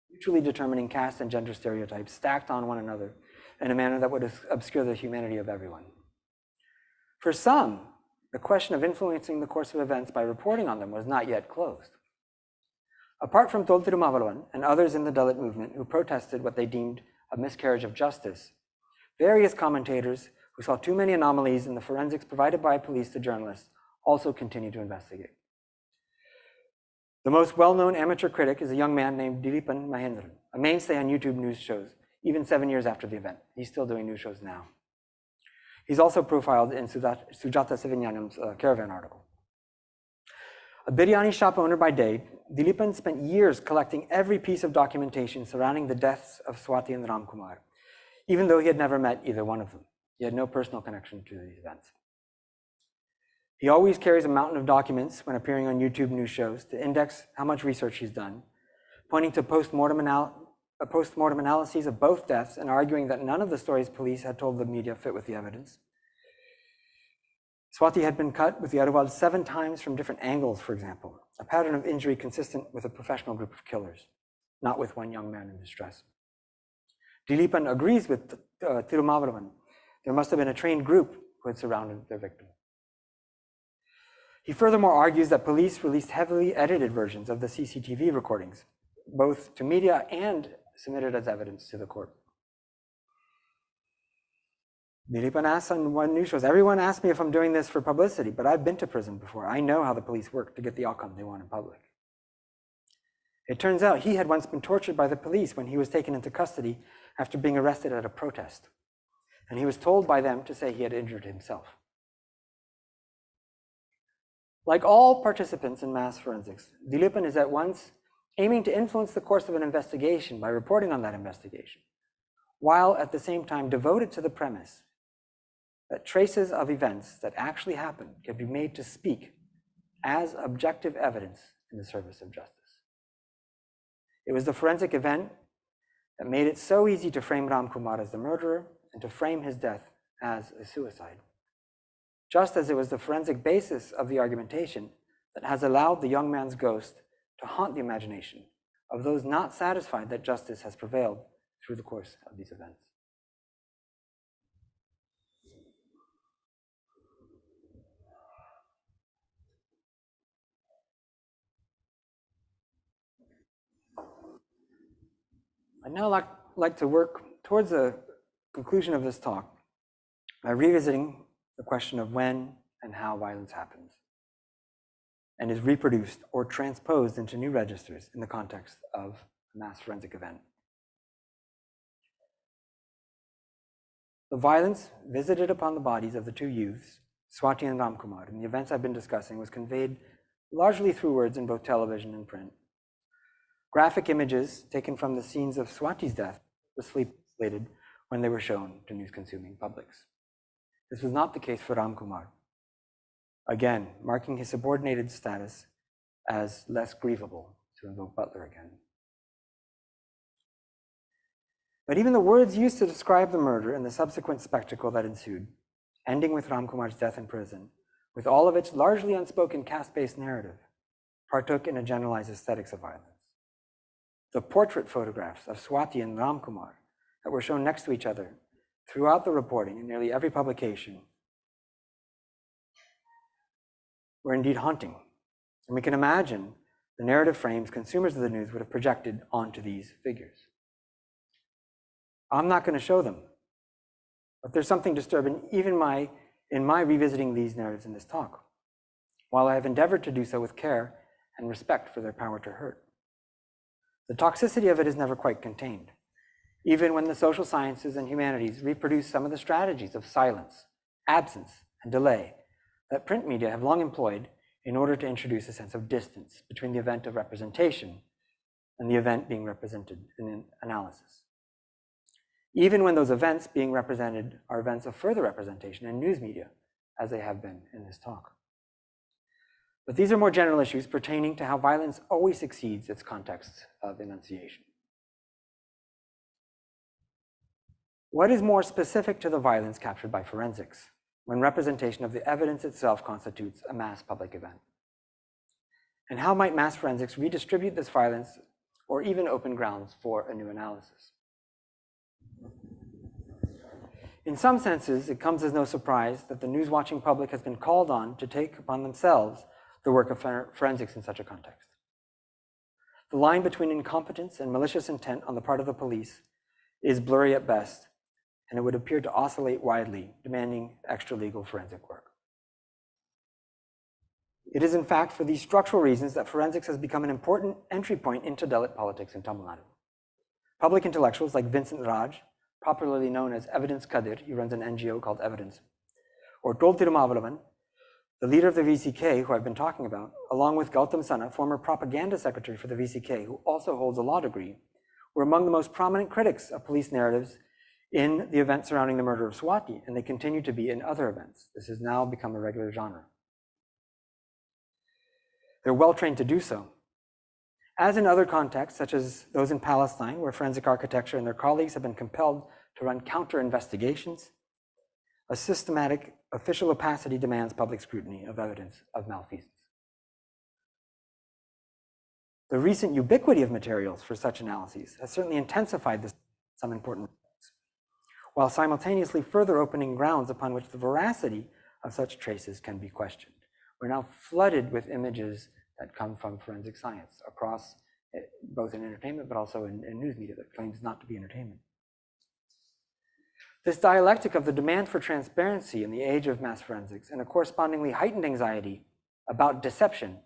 mutually determining caste and gender stereotypes stacked on one another in a manner that would obscure the humanity of everyone. For some, the question of influencing the course of events by reporting on them was not yet closed. Apart from Tol Tirumavaluan and others in the Dalit movement who protested what they deemed a miscarriage of justice, various commentators who saw too many anomalies in the forensics provided by police to journalists also continued to investigate. The most well-known amateur critic is a young man named Dilipan Mahendran, a mainstay on YouTube news shows, even 7 years after the event. He's still doing news shows now. He's also profiled in Sujata Sivanyanam's Caravan article. A biryani shop owner by day, Dilipan spent years collecting every piece of documentation surrounding the deaths of Swati and Ram Kumar, even though he had never met either one of them. He had no personal connection to these events. He always carries a mountain of documents when appearing on YouTube news shows to index how much research he's done, pointing to post-mortem analyses of both deaths and arguing that none of the stories police had told the media fit with the evidence. Swati had been cut with the Arwal 7 times from different angles, for example, a pattern of injury consistent with a professional group of killers, not with one young man in distress. Dilipan agrees with Tirumavaluan. There must have been a trained group who had surrounded their victim. He furthermore argues that police released heavily edited versions of the CCTV recordings, both to media and submitted as evidence to the court. Dilipan asks on one news shows, "Everyone asks me if I'm doing this for publicity, but I've been to prison before. I know how the police work to get the outcome they want in public." It turns out he had once been tortured by the police when he was taken into custody after being arrested at a protest. And he was told by them to say he had injured himself. Like all participants in mass forensics, Dilipan is at once aiming to influence the course of an investigation by reporting on that investigation, while at the same time devoted to the premise that traces of events that actually happened can be made to speak as objective evidence in the service of justice. It was the forensic event that made it so easy to frame Ram Kumar as the murderer and to frame his death as a suicide, just as it was the forensic basis of the argumentation that has allowed the young man's ghost to haunt the imagination of those not satisfied that justice has prevailed through the course of these events. I'd now like to work towards the conclusion of this talk by revisiting the question of when and how violence happens and is reproduced or transposed into new registers in the context of a mass forensic event. The violence visited upon the bodies of the two youths, Swati and Ram Kumar, in the events I've been discussing was conveyed largely through words in both television and print. Graphic images taken from the scenes of Swati's death were sleep-slated when they were shown to news-consuming publics. This was not the case for Ram Kumar, again, marking his subordinated status as less grievable, to invoke Butler again. But even the words used to describe the murder and the subsequent spectacle that ensued ending with Ramkumar's death in prison, with all of its largely unspoken caste-based narrative, partook in a generalized aesthetics of violence. The portrait photographs of Swati and Ramkumar that were shown next to each other throughout the reporting in nearly every publication were indeed haunting. And we can imagine the narrative frames consumers of the news would have projected onto these figures. I'm not going to show them, but there's something disturbing even in my revisiting these narratives in this talk, while I have endeavored to do so with care and respect for their power to hurt. The toxicity of it is never quite contained, even when the social sciences and humanities reproduce some of the strategies of silence, absence, and delay that print media have long employed in order to introduce a sense of distance between the event of representation and the event being represented in an analysis. Even when those events being represented are events of further representation in news media, as they have been in this talk. But these are more general issues pertaining to how violence always exceeds its context of enunciation. What is more specific to the violence captured by forensics when representation of the evidence itself constitutes a mass public event? And how might mass forensics redistribute this violence or even open grounds for a new analysis? In some senses, it comes as no surprise that the news-watching public has been called on to take upon themselves the work of forensics in such a context. The line between incompetence and malicious intent on the part of the police is blurry at best, and it would appear to oscillate widely, demanding extra-legal forensic work. It is in fact for these structural reasons that forensics has become an important entry point into Dalit politics in Tamil Nadu. Public intellectuals like Vincent Raj, popularly known as Evidence Kadir, he runs an NGO called Evidence, or Tol Tirumavalavan, the leader of the VCK, who I've been talking about, along with Gautam Sana, former propaganda secretary for the VCK, who also holds a law degree, were among the most prominent critics of police narratives in the event surrounding the murder of Swati, and they continue to be in other events. This has now become a regular genre. They're well trained to do so. As in other contexts, such as those in Palestine, where forensic architecture and their colleagues have been compelled to run counter-investigations, a systematic official opacity demands public scrutiny of evidence of malfeasance. The recent ubiquity of materials for such analyses has certainly intensified this in some important ways, while simultaneously further opening grounds upon which the veracity of such traces can be questioned. We're now flooded with images that come from forensic science across both in entertainment but also in news media that claims not to be entertainment. This dialectic of the demand for transparency in the age of mass forensics and a correspondingly heightened anxiety about deception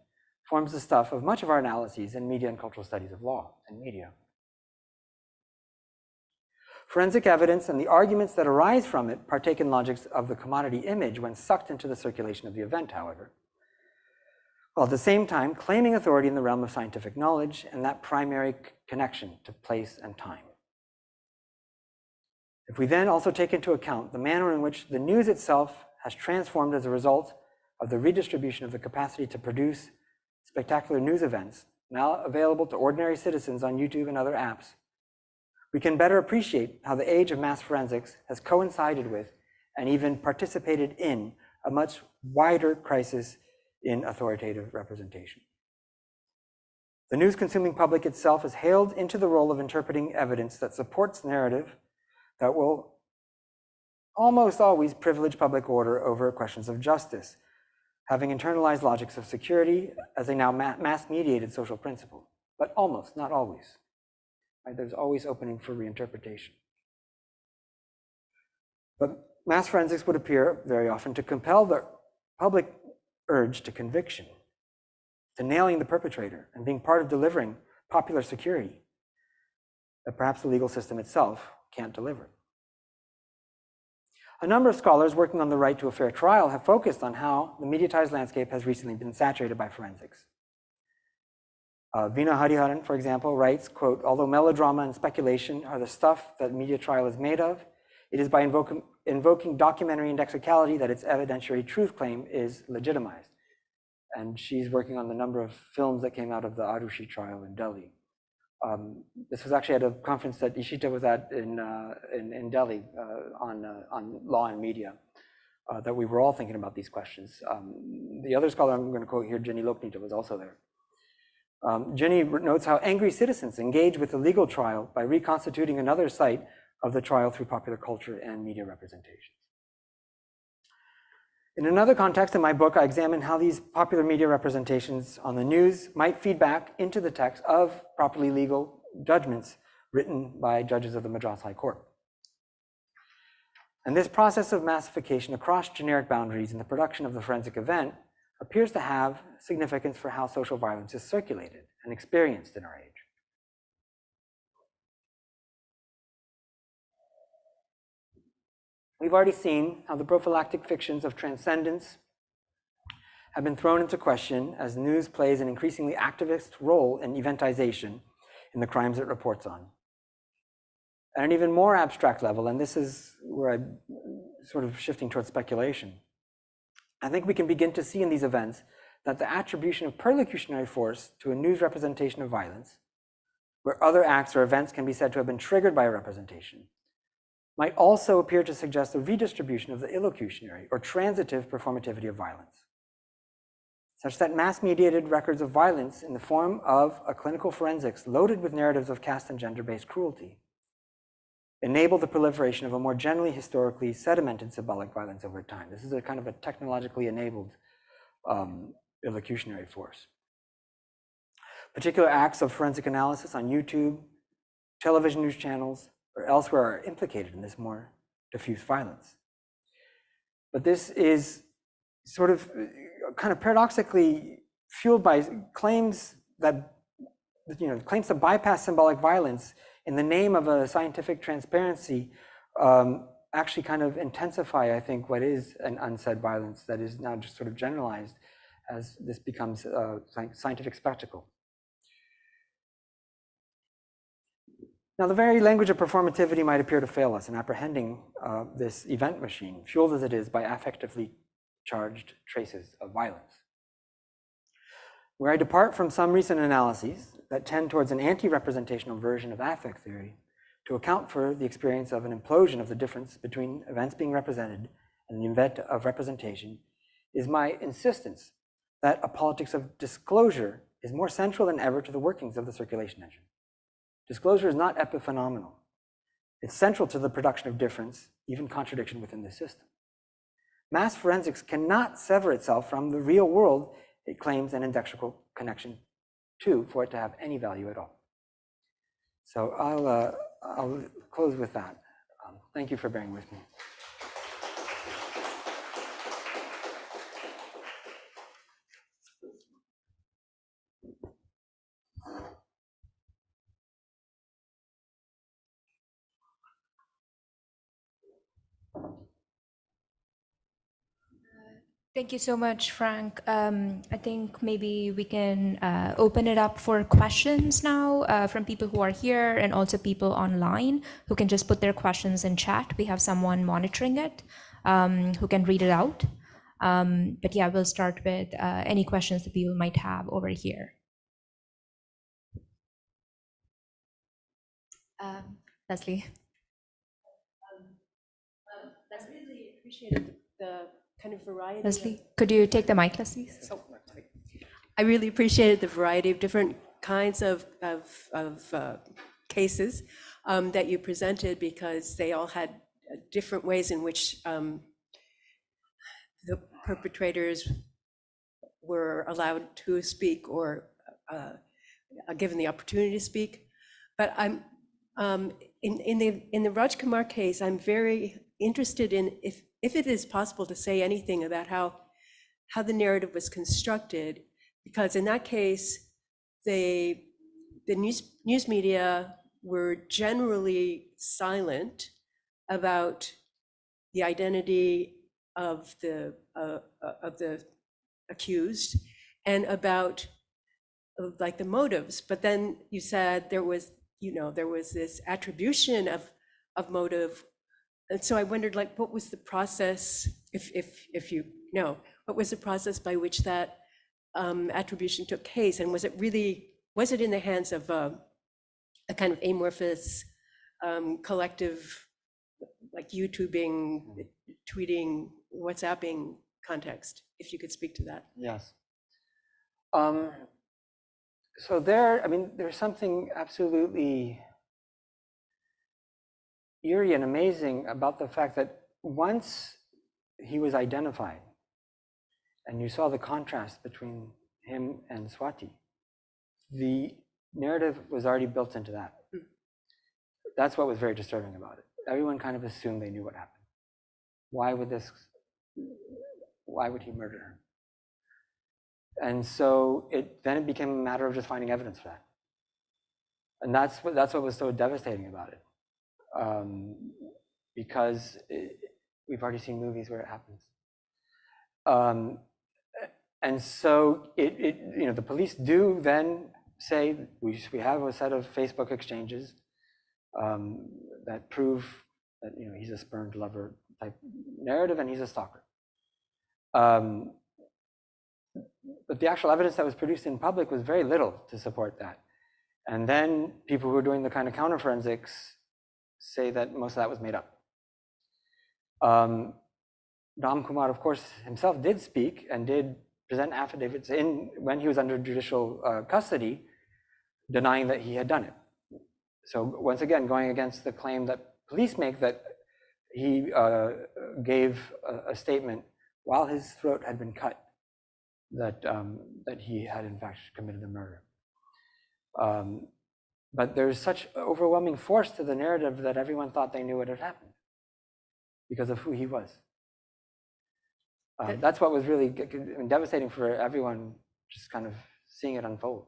forms the stuff of much of our analyses in media and cultural studies of law and media. Forensic evidence and the arguments that arise from it partake in logics of the commodity image when sucked into the circulation of the event, however, while at the same time claiming authority in the realm of scientific knowledge and that primary connection to place and time. If we then also take into account the manner in which the news itself has transformed as a result of the redistribution of the capacity to produce spectacular news events, now available to ordinary citizens on YouTube and other apps, we can better appreciate how the age of mass forensics has coincided with and even participated in a much wider crisis in authoritative representation. The news-consuming public itself is hailed into the role of interpreting evidence that supports narrative that will almost always privilege public order over questions of justice, having internalized logics of security as a now mass-mediated social principle, but almost, not always. Right? There's always opening for reinterpretation. But mass forensics would appear very often to compel the public urge to conviction, to nailing the perpetrator and being part of delivering popular security that perhaps the legal system itself can't deliver. A number of scholars working on the right to a fair trial have focused on how the mediatized landscape has recently been saturated by forensics. Veena Hariharan, for example, writes, quote, "Although melodrama and speculation are the stuff that media trial is made of, it is by invoking documentary indexicality that its evidentiary truth claim is legitimized." And she's working on the number of films that came out of the Arushi trial in Delhi. This was actually at a conference that Ishita was at in Delhi on law and media. that we were all thinking about these questions. The other scholar I'm going to quote here, Jenny Loknita, was also there. Jenny notes how angry citizens engage with the legal trial by reconstituting another site of the trial through popular culture and media representations. In another context in my book, I examine how these popular media representations on the news might feed back into the text of properly legal judgments written by judges of the Madras High Court. And this process of massification across generic boundaries in the production of the forensic event appears to have significance for how social violence is circulated and experienced in our age. We've already seen how the prophylactic fictions of transcendence have been thrown into question as news plays an increasingly activist role in eventization in the crimes it reports on. At an even more abstract level, and this is where I'm sort of shifting towards speculation, I think we can begin to see in these events that the attribution of perlocutionary force to a news representation of violence, where other acts or events can be said to have been triggered by a representation, might also appear to suggest a redistribution of the illocutionary or transitive performativity of violence, such that mass-mediated records of violence in the form of a clinical forensics loaded with narratives of caste and gender-based cruelty enable the proliferation of a more generally historically sedimented symbolic violence over time. This is a kind of a technologically enabled illocutionary force. Particular acts of forensic analysis on YouTube, television news channels, or elsewhere are implicated in this more diffuse violence. But this is sort of kind of paradoxically fueled by claims that, claims to bypass symbolic violence in the name of a scientific transparency actually kind of intensify, I think, what is an unsaid violence that is now just sort of generalized as this becomes a scientific spectacle. Now, the very language of performativity might appear to fail us in apprehending this event machine, fueled as it is by affectively charged traces of violence. Where I depart from some recent analyses that tend towards an anti-representational version of affect theory to account for the experience of an implosion of the difference between events being represented and the event of representation, is my insistence that a politics of disclosure is more central than ever to the workings of the circulation engine. Disclosure is not epiphenomenal. It's central to the production of difference, even contradiction within the system. Mass forensics cannot sever itself from the real world it claims an indexical connection to for it to have any value at all. So I'll close with that. Thank you for bearing with me. Thank you so much, Frank. I think maybe we can open it up for questions now from people who are here and also people online who can just put their questions in chat. We have someone monitoring it who can read it out. But yeah, we'll start with any questions that people might have over here. Leslie. I really appreciated the kind of variety. Leslie, could you take the mic, Leslie? Oh, I really appreciated the variety of different kinds of cases that you presented, because they all had different ways in which the perpetrators were allowed to speak or given the opportunity to speak. But I'm in the Rajkumar case, I'm very interested in if it is possible to say anything about how the narrative was constructed, because in that case, the news media were generally silent about the identity of the accused and about like the motives. But then you said there was this attribution of motive. And so I wondered, like, what was the process, if you know, what was the process by which that attribution took place? And was it in the hands of a kind of amorphous collective, like YouTubing, tweeting WhatsApping context, if you could speak to that. Yes. So there's something absolutely eerie and amazing about the fact that once he was identified, and you saw the contrast between him and Swati, the narrative was already built into that. That's what was very disturbing about it. Everyone kind of assumed they knew what happened. Why would he murder her? And so then it became a matter of just finding evidence for that. And that's what was so devastating about it. Because we've already seen movies where it happens. And so the police do then say we have a set of Facebook exchanges that prove that he's a spurned lover type narrative and he's a stalker. But the actual evidence that was produced in public was very little to support that. And then people who are doing the kind of counter forensics say that most of that was made up. Ram Kumar, of course, himself did speak and did present affidavits when he was under judicial custody, denying that he had done it. So once again, going against the claim that police make that he gave a statement while his throat had been cut, that he had in fact committed the murder. But there's such overwhelming force to the narrative that everyone thought they knew what had happened because of who he was. That's what was really devastating for everyone, just kind of seeing it unfold.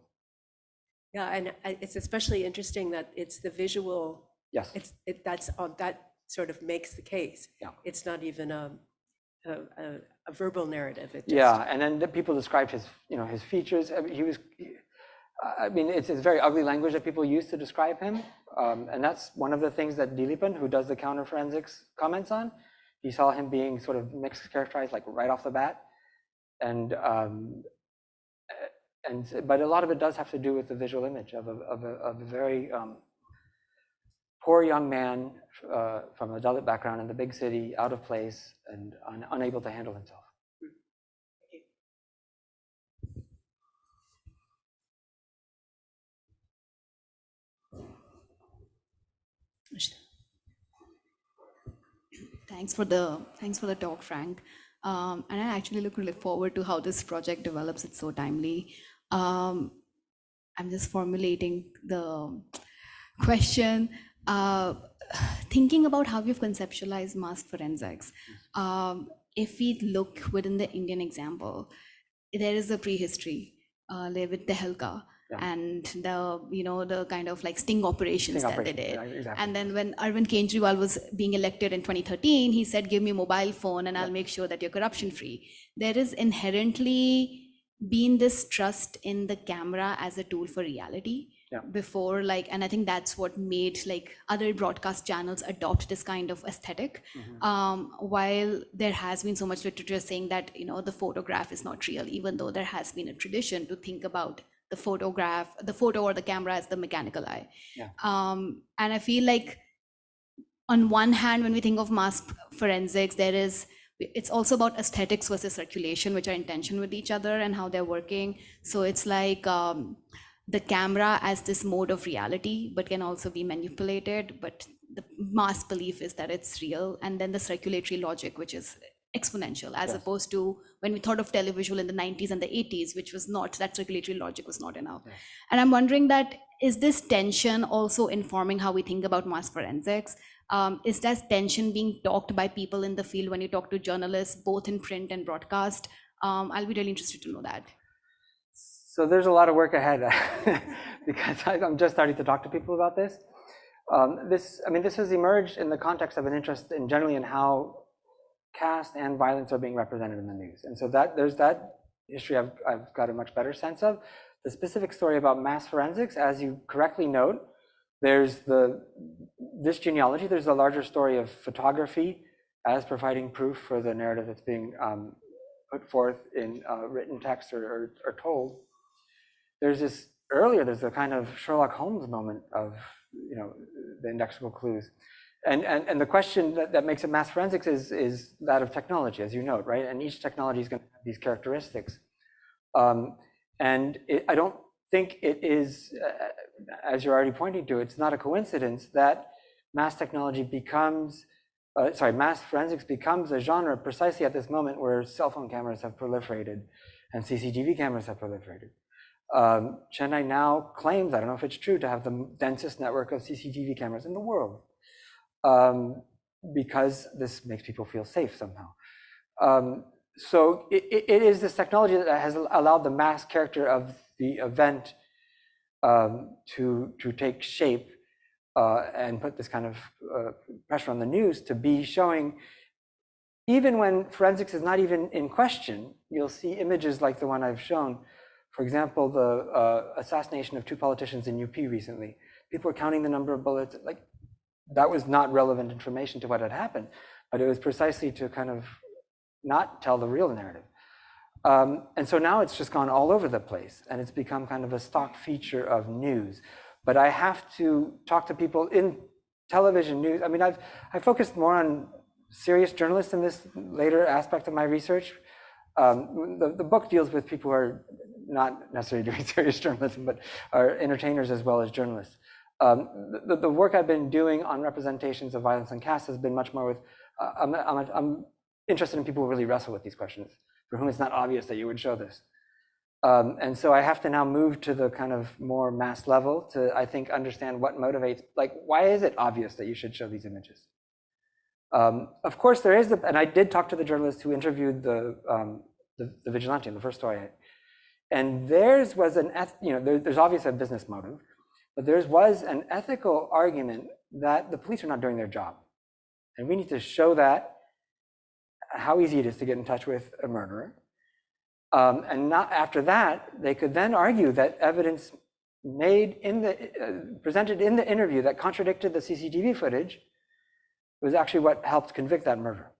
Yeah, and it's especially interesting that it's the visual. Yes. That sort of makes the case. Yeah. It's not even a verbal narrative. Yeah, and then the people described his features. It's very ugly language that people use to describe him, and that's one of the things that Dilipan, who does the counter forensics, comments on. He saw him being sort of mixed characterized like right off the bat, but a lot of it does have to do with the visual image of a very poor young man from a Dalit background in the big city, out of place and unable to handle himself. Thanks for the talk, Frank. And I actually look really forward to how this project develops. It's so timely. I'm just formulating the question. Thinking about how you've conceptualized mass forensics. If we look within the Indian example, there is a prehistory with Tehelka. Yeah. And the kind of like sting operations that they did. Exactly. And then when Arvind Kejriwal was being elected in 2013, he said, give me a mobile phone and I'll make sure that you're corruption free. There is inherently been this trust in the camera as a tool for reality. Yeah. Before, and I think that's what made other broadcast channels adopt this kind of aesthetic. Mm-hmm. While there has been so much literature saying that the photograph is not real, even though there has been a tradition to think about the photo or the camera as the mechanical eye. Yeah. And I feel like on one hand, when we think of mass forensics, it's also about aesthetics versus circulation, which are in tension with each other and how they're working. So it's like the camera as this mode of reality, but can also be manipulated. But the mass belief is that it's real. And then the circulatory logic, which is exponential, as opposed to when we thought of televisual in the 90s and the 80s, which was not, that circulatory logic was not enough. Yes. And I'm wondering that, is this tension also informing how we think about mass forensics? Is that tension being talked by people in the field when you talk to journalists, both in print and broadcast? I'll be really interested to know that. So there's a lot of work ahead because I'm just starting to talk to people about this. This has emerged in the context of an interest generally in how caste and violence are being represented in the news. And so there's that history I've got a much better sense of. The specific story about mass forensics, as you correctly note, there's this genealogy, there's a larger story of photography as providing proof for the narrative that's being put forth in written text or told. There's a kind of Sherlock Holmes moment of the indexable clues. And the question that makes it mass forensics is that of technology, as you note, right? And each technology is going to have these characteristics. I don't think it is, as you're already pointing to, it's not a coincidence that mass technology becomes, mass forensics becomes a genre precisely at this moment where cell phone cameras have proliferated and CCTV cameras have proliferated. Chennai now claims, I don't know if it's true, to have the densest network of CCTV cameras in the world, because this makes people feel safe somehow. So it is this technology that has allowed the mass character of the event to take shape and put this kind of pressure on the news to be showing, even when forensics is not even in question, you'll see images like the one I've shown. For example, the assassination of 2 politicians in UP recently. People were counting the number of bullets. Like, that was not relevant information to what had happened, but it was precisely to kind of not tell the real narrative. And so now it's just gone all over the place, and it's become kind of a stock feature of news. But I have to talk to people in television news. I mean, I focused more on serious journalists in this later aspect of my research. The book deals with people who are not necessarily doing serious journalism, but are entertainers as well as journalists. The work I've been doing on representations of violence and caste has been much more with, I'm interested in people who really wrestle with these questions, for whom it's not obvious that you would show this. And so I have to now move to the kind of more mass level to, I think, understand what motivates, like, why is it obvious that you should show these images? Of course, there is, and I did talk to the journalist who interviewed the vigilante in the first story, and theirs was there's obviously a business motive, but theirs was an ethical argument that the police are not doing their job. And we need to show that, how easy it is to get in touch with a murderer. And not after that, they could then argue that evidence made in the presented in the interview that contradicted the CCTV footage was actually what helped convict that murderer.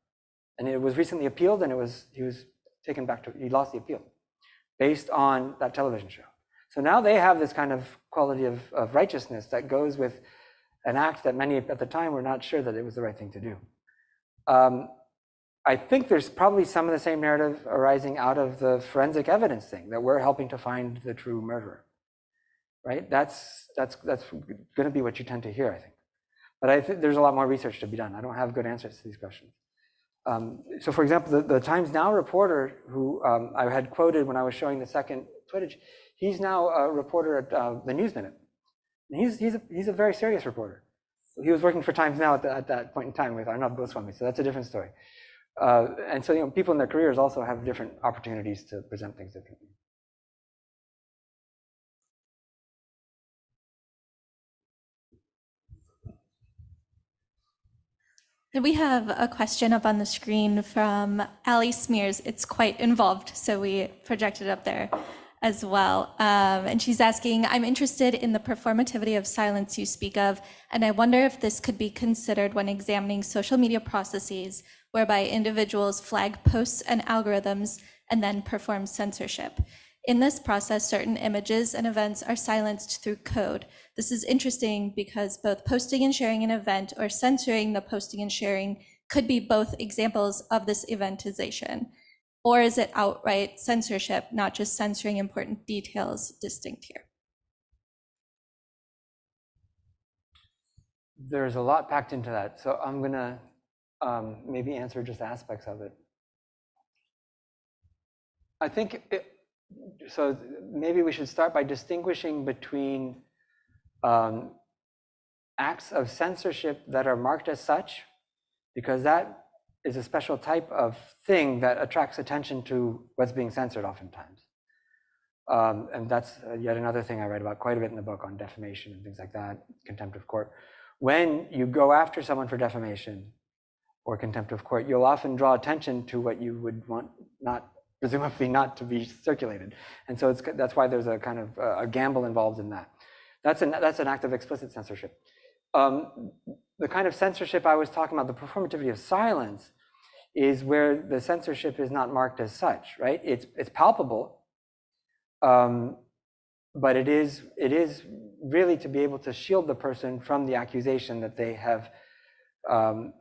And it was recently appealed, and he was taken back to, he lost the appeal based on that television show. So now they have this kind of quality of righteousness that goes with an act that many at the time were not sure that it was the right thing to do. I think there's probably some of the same narrative arising out of the forensic evidence thing, that we're helping to find the true murderer, right? That's going to be what you tend to hear, I think. But I think there's a lot more research to be done. I don't have good answers to these questions. So for example, the Times Now reporter who I had quoted when I was showing the second footage, he's now a reporter at the News Minute. And he's a very serious reporter. He was working for Times Now at that point in time with Arnab Goswami, so that's a different story. And so, people in their careers also have different opportunities to present things differently. We have a question up on the screen from Ali Smears. It's quite involved, so we projected it up there as well. And she's asking, I'm interested in the performativity of silence you speak of, and I wonder if this could be considered when examining social media processes whereby individuals flag posts and algorithms and then perform censorship. In this process, certain images and events are silenced through code. This is interesting because both posting and sharing an event or censoring the posting and sharing could be both examples of this eventization. Or is it outright censorship, not just censoring important details distinct here? There's a lot packed into that. So I'm going to maybe answer just aspects of it. I think, so maybe we should start by distinguishing between acts of censorship that are marked as such, because that is a special type of thing that attracts attention to what's being censored oftentimes. And that's yet another thing I write about quite a bit in the book on defamation and things like that, contempt of court. When you go after someone for defamation or contempt of court, you'll often draw attention to what you would want presumably not to be circulated. And so that's why there's a kind of a gamble involved in that. That's an act of explicit censorship. The kind of censorship I was talking about, the performativity of silence, is where the censorship is not marked as such, right? It's palpable, but it is really to be able to shield the person from the accusation that they have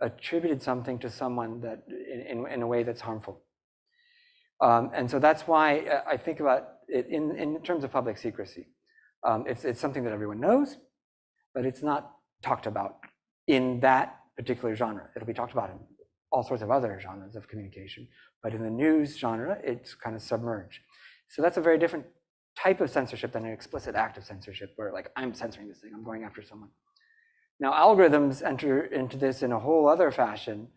attributed something to someone that in a way that's harmful. And so that's why I think about it in terms of public secrecy. It's something that everyone knows, but it's not talked about in that particular genre. It'll be talked about in all sorts of other genres of communication, but in the news genre, it's kind of submerged. So that's a very different type of censorship than an explicit act of censorship, where like, I'm censoring this thing, I'm going after someone. Now, algorithms enter into this in a whole other fashion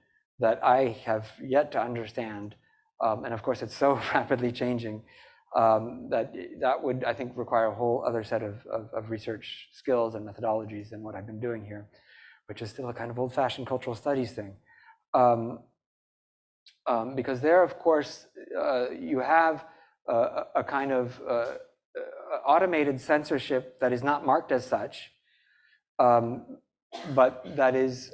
that I have yet to understand. And of course, it's so rapidly changing that would, I think, require a whole other set of research skills and methodologies than what I've been doing here, which is still a kind of old-fashioned cultural studies thing. Because there, of course, you have a kind of automated censorship that is not marked as such, but that is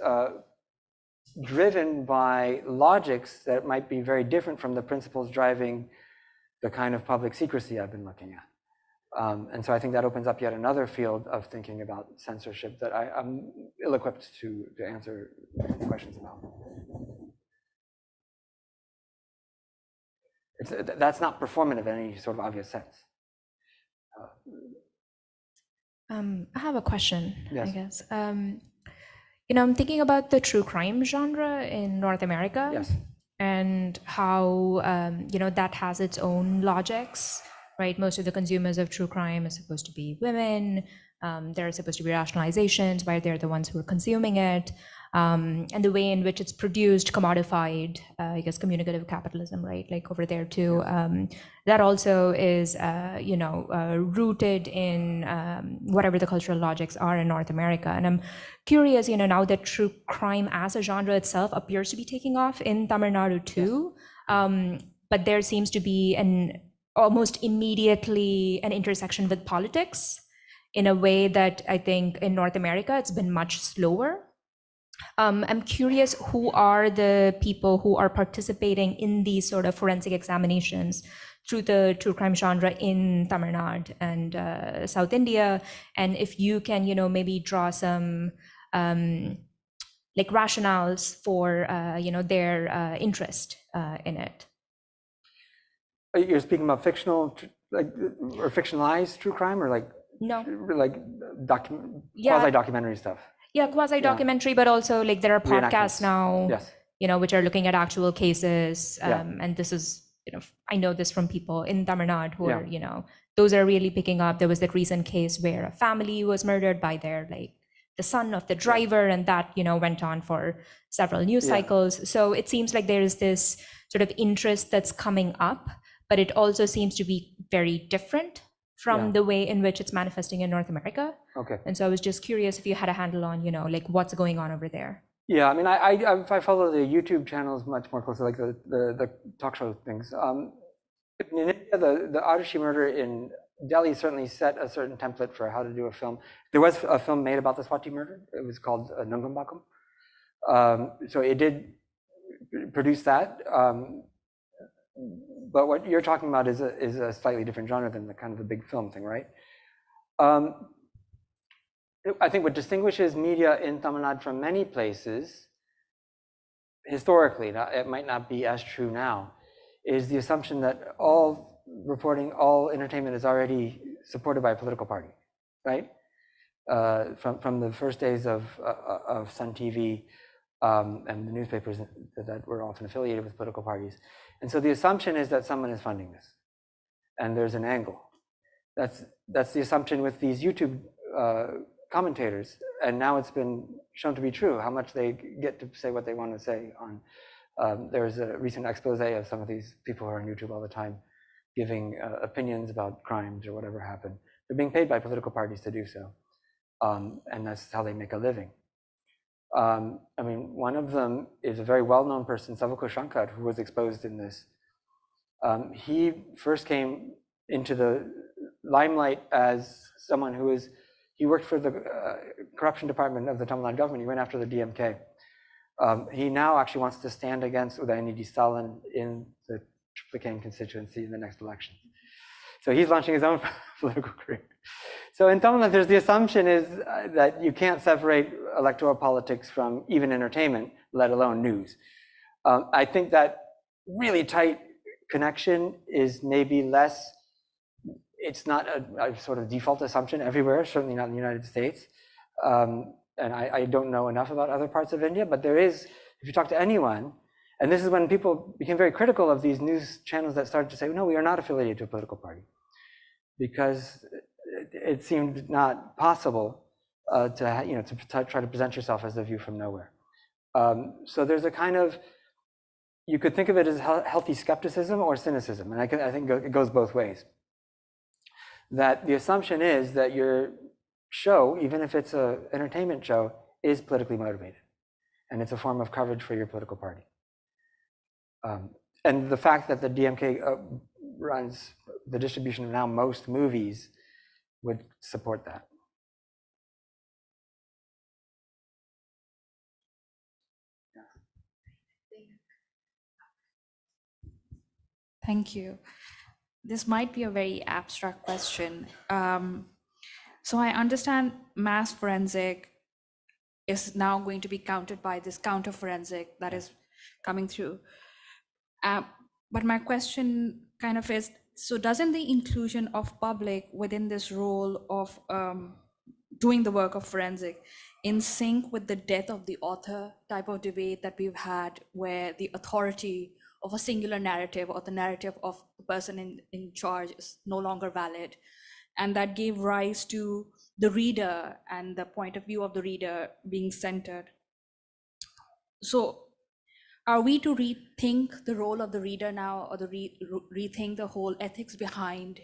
driven by logics that might be very different from the principles driving the kind of public secrecy I've been looking at. And so I think that opens up yet another field of thinking about censorship that I'm ill-equipped to answer questions about. That's not performative in any sort of obvious sense. I have a question, Yes. I guess. I'm thinking about the true crime genre in North America. Yes. And how, that has its own logics, right? Most of the consumers of true crime are supposed to be women. There are supposed to be rationalizations why they're the ones who are consuming it. And the way in which it's produced, commodified, I guess, communicative capitalism, right? Like over there too. That also is, rooted in whatever the cultural logics are in North America. And I'm curious, now that true crime as a genre itself appears to be taking off in Tamil Nadu too. Yes. But there seems to be almost immediately an intersection with politics in a way that I think in North America, it's been much slower. I'm curious, who are the people who are participating in these sort of forensic examinations through the true crime genre in Tamil Nadu and South India, and if you can, maybe draw some like rationales for their interest in it. You're speaking about fictional, or fictionalized true crime, or like quasi-documentary stuff. Yeah, quasi-documentary, but also like there are podcasts now, yes. Which are looking at actual cases. And this is, I know this from people in Tamil Nadu who are, those are really picking up. There was that recent case where a family was murdered by the son of the driver, and that, went on for several news cycles. So it seems like there is this sort of interest that's coming up, but it also seems to be very different from the way in which it's manifesting in North America. Okay. And so I was just curious if you had a handle on, what's going on over there. Yeah, I mean, I follow the YouTube channels much more closely, like the talk show things. In India, the Arushi murder in Delhi certainly set a certain template for how to do a film. There was a film made about the Swati murder. It was called Nungambakum. So it did produce that. But what you're talking about is a slightly different genre than the kind of the big film thing, right? I think what distinguishes media in Tamil Nadu from many places, historically, it might not be as true now, is the assumption that all reporting, all entertainment is already supported by a political party, right? From the first days of Sun TV and the newspapers that were often affiliated with political parties. And so the assumption is that someone is funding this, and there's an angle. That's the assumption with these YouTube commentators, and now it's been shown to be true how much they get to say what they want to say on. There's a recent expose of some of these people who are on YouTube all the time, giving opinions about crimes or whatever happened. They're being paid by political parties to do so, and that's how they make a living. I mean, one of them is a very well-known person, Savako Shankar, who was exposed in this. He first came into the limelight as someone who he worked for the corruption department of the Tamil Nadu government. He went after the DMK. He now actually wants to stand against Udayanidhi Stalin in the Triplicane constituency in the next election. So he's launching his own political career. So in Tamil Nadu, there's the assumption is that you can't separate electoral politics from even entertainment, let alone news. I think that really tight connection is maybe less, it's not a sort of default assumption everywhere, certainly not in the United States. And I don't know enough about other parts of India, but there is, if you talk to anyone, and this is when people became very critical of these news channels that started to say, no, we are not affiliated to a political party, because it seemed not possible to try to present yourself as the view from nowhere. So there's a kind of, you could think of it as healthy skepticism or cynicism, and I think it goes both ways. That the assumption is that your show, even if it's an entertainment show, is politically motivated, and it's a form of coverage for your political party. And the fact that the DMK runs the distribution of now most movies would support that. Thank you. This might be a very abstract question. So I understand mass forensic is now going to be countered by this counter forensic that is coming through. But my question kind of is, so doesn't the inclusion of public within this role of doing the work of forensic in sync with the death of the author type of debate that we've had, where the authority of a singular narrative or the narrative of the person in charge is no longer valid, and that gave rise to the reader and the point of view of the reader being centered? So are we to rethink the role of the reader now, or rethink the whole ethics behind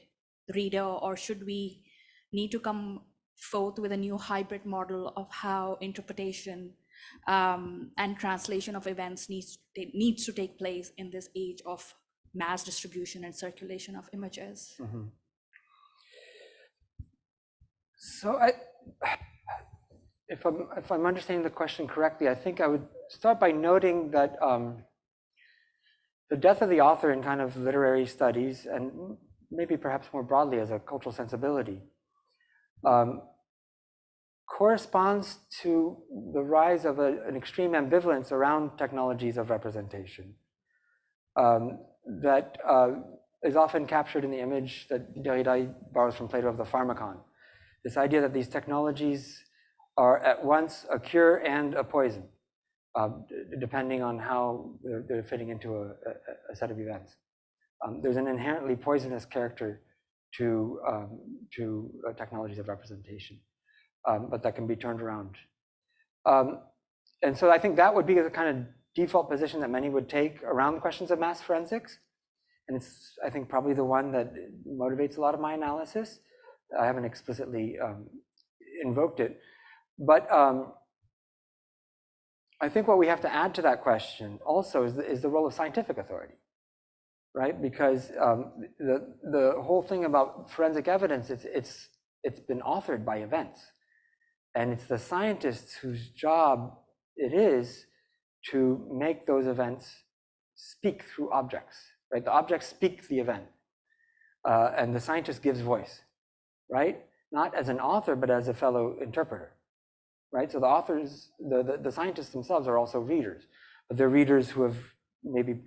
the reader, or should we need to come forth with a new hybrid model of how interpretation and translation of events needs to take place in this age of mass distribution and circulation of images? Mm-hmm. So if I'm understanding the question correctly, I think I would start by noting that the death of the author in kind of literary studies, and maybe perhaps more broadly as a cultural sensibility, corresponds to the rise of an extreme ambivalence around technologies of representation that is often captured in the image that Derrida borrows from Plato of the pharmakon. This idea that these technologies are at once a cure and a poison, depending on how they're fitting into a set of events. There's an inherently poisonous character to technologies of representation, but that can be turned around. And so I think that would be the kind of default position that many would take around questions of mass forensics. And it's, I think, probably the one that motivates a lot of my analysis. I haven't explicitly invoked it. But I think what we have to add to that question also is the role of scientific authority, right? Because the whole thing about forensic evidence, it's been authored by events. And it's the scientists whose job it is to make those events speak through objects, right? The objects speak the event, and the scientist gives voice, right? Not as an author, but as a fellow interpreter, right? So the authors, the scientists themselves are also readers, but they're readers who have maybe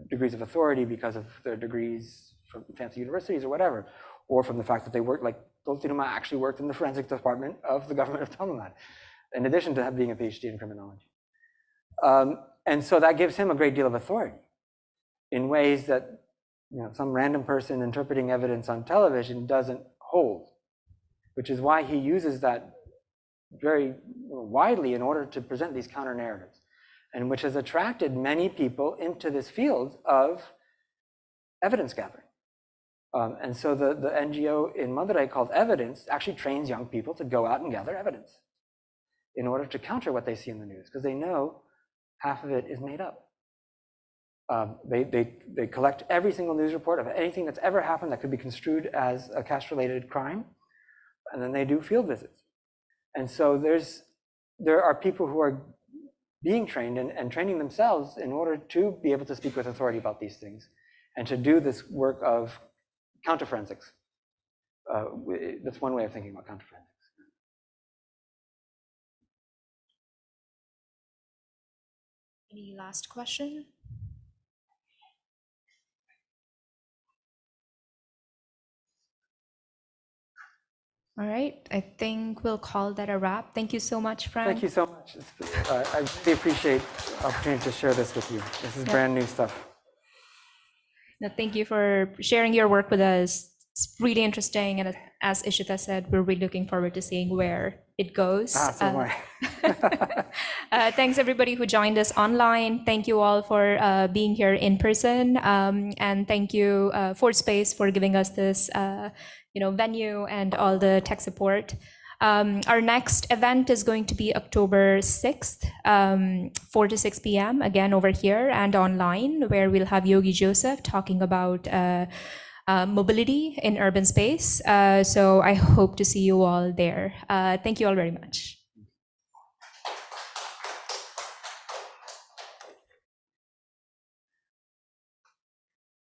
degrees of authority because of their degrees from fancy universities or whatever, or from the fact that they work, like Toltinuma actually worked in the forensic department of the government of Tamil Nadu, in addition to being a PhD in criminology. And so that gives him a great deal of authority in ways that some random person interpreting evidence on television doesn't hold, which is why he uses that very widely in order to present these counter narratives, and which has attracted many people into this field of evidence gathering. And so the NGO in Madurai called Evidence actually trains young people to go out and gather evidence in order to counter what they see in the news, because they know half of it is made up. They collect every single news report of anything that's ever happened that could be construed as a caste-related crime, and then they do field visits. And so there are people who are being trained and training themselves in order to be able to speak with authority about these things and to do this work of counterforensics. That's one way of thinking about counterforensics. Any last question? All right, I think we'll call that a wrap. Thank you so much, Frank. Thank you so much. I really appreciate the opportunity to share this with you. This is brand new stuff. No, thank you for sharing your work with us. It's really interesting, and as Ishita said, we're really looking forward to seeing where it goes. So am I. Thanks everybody who joined us online. Thank you all for being here in person, and thank you for Space for giving us this venue and all the tech support. Our next event is going to be October 6th, 4 to 6 p.m. again over here and online, where we'll have Yogi Joseph talking about mobility in urban space. So I hope to see you all there. Thank you all very much.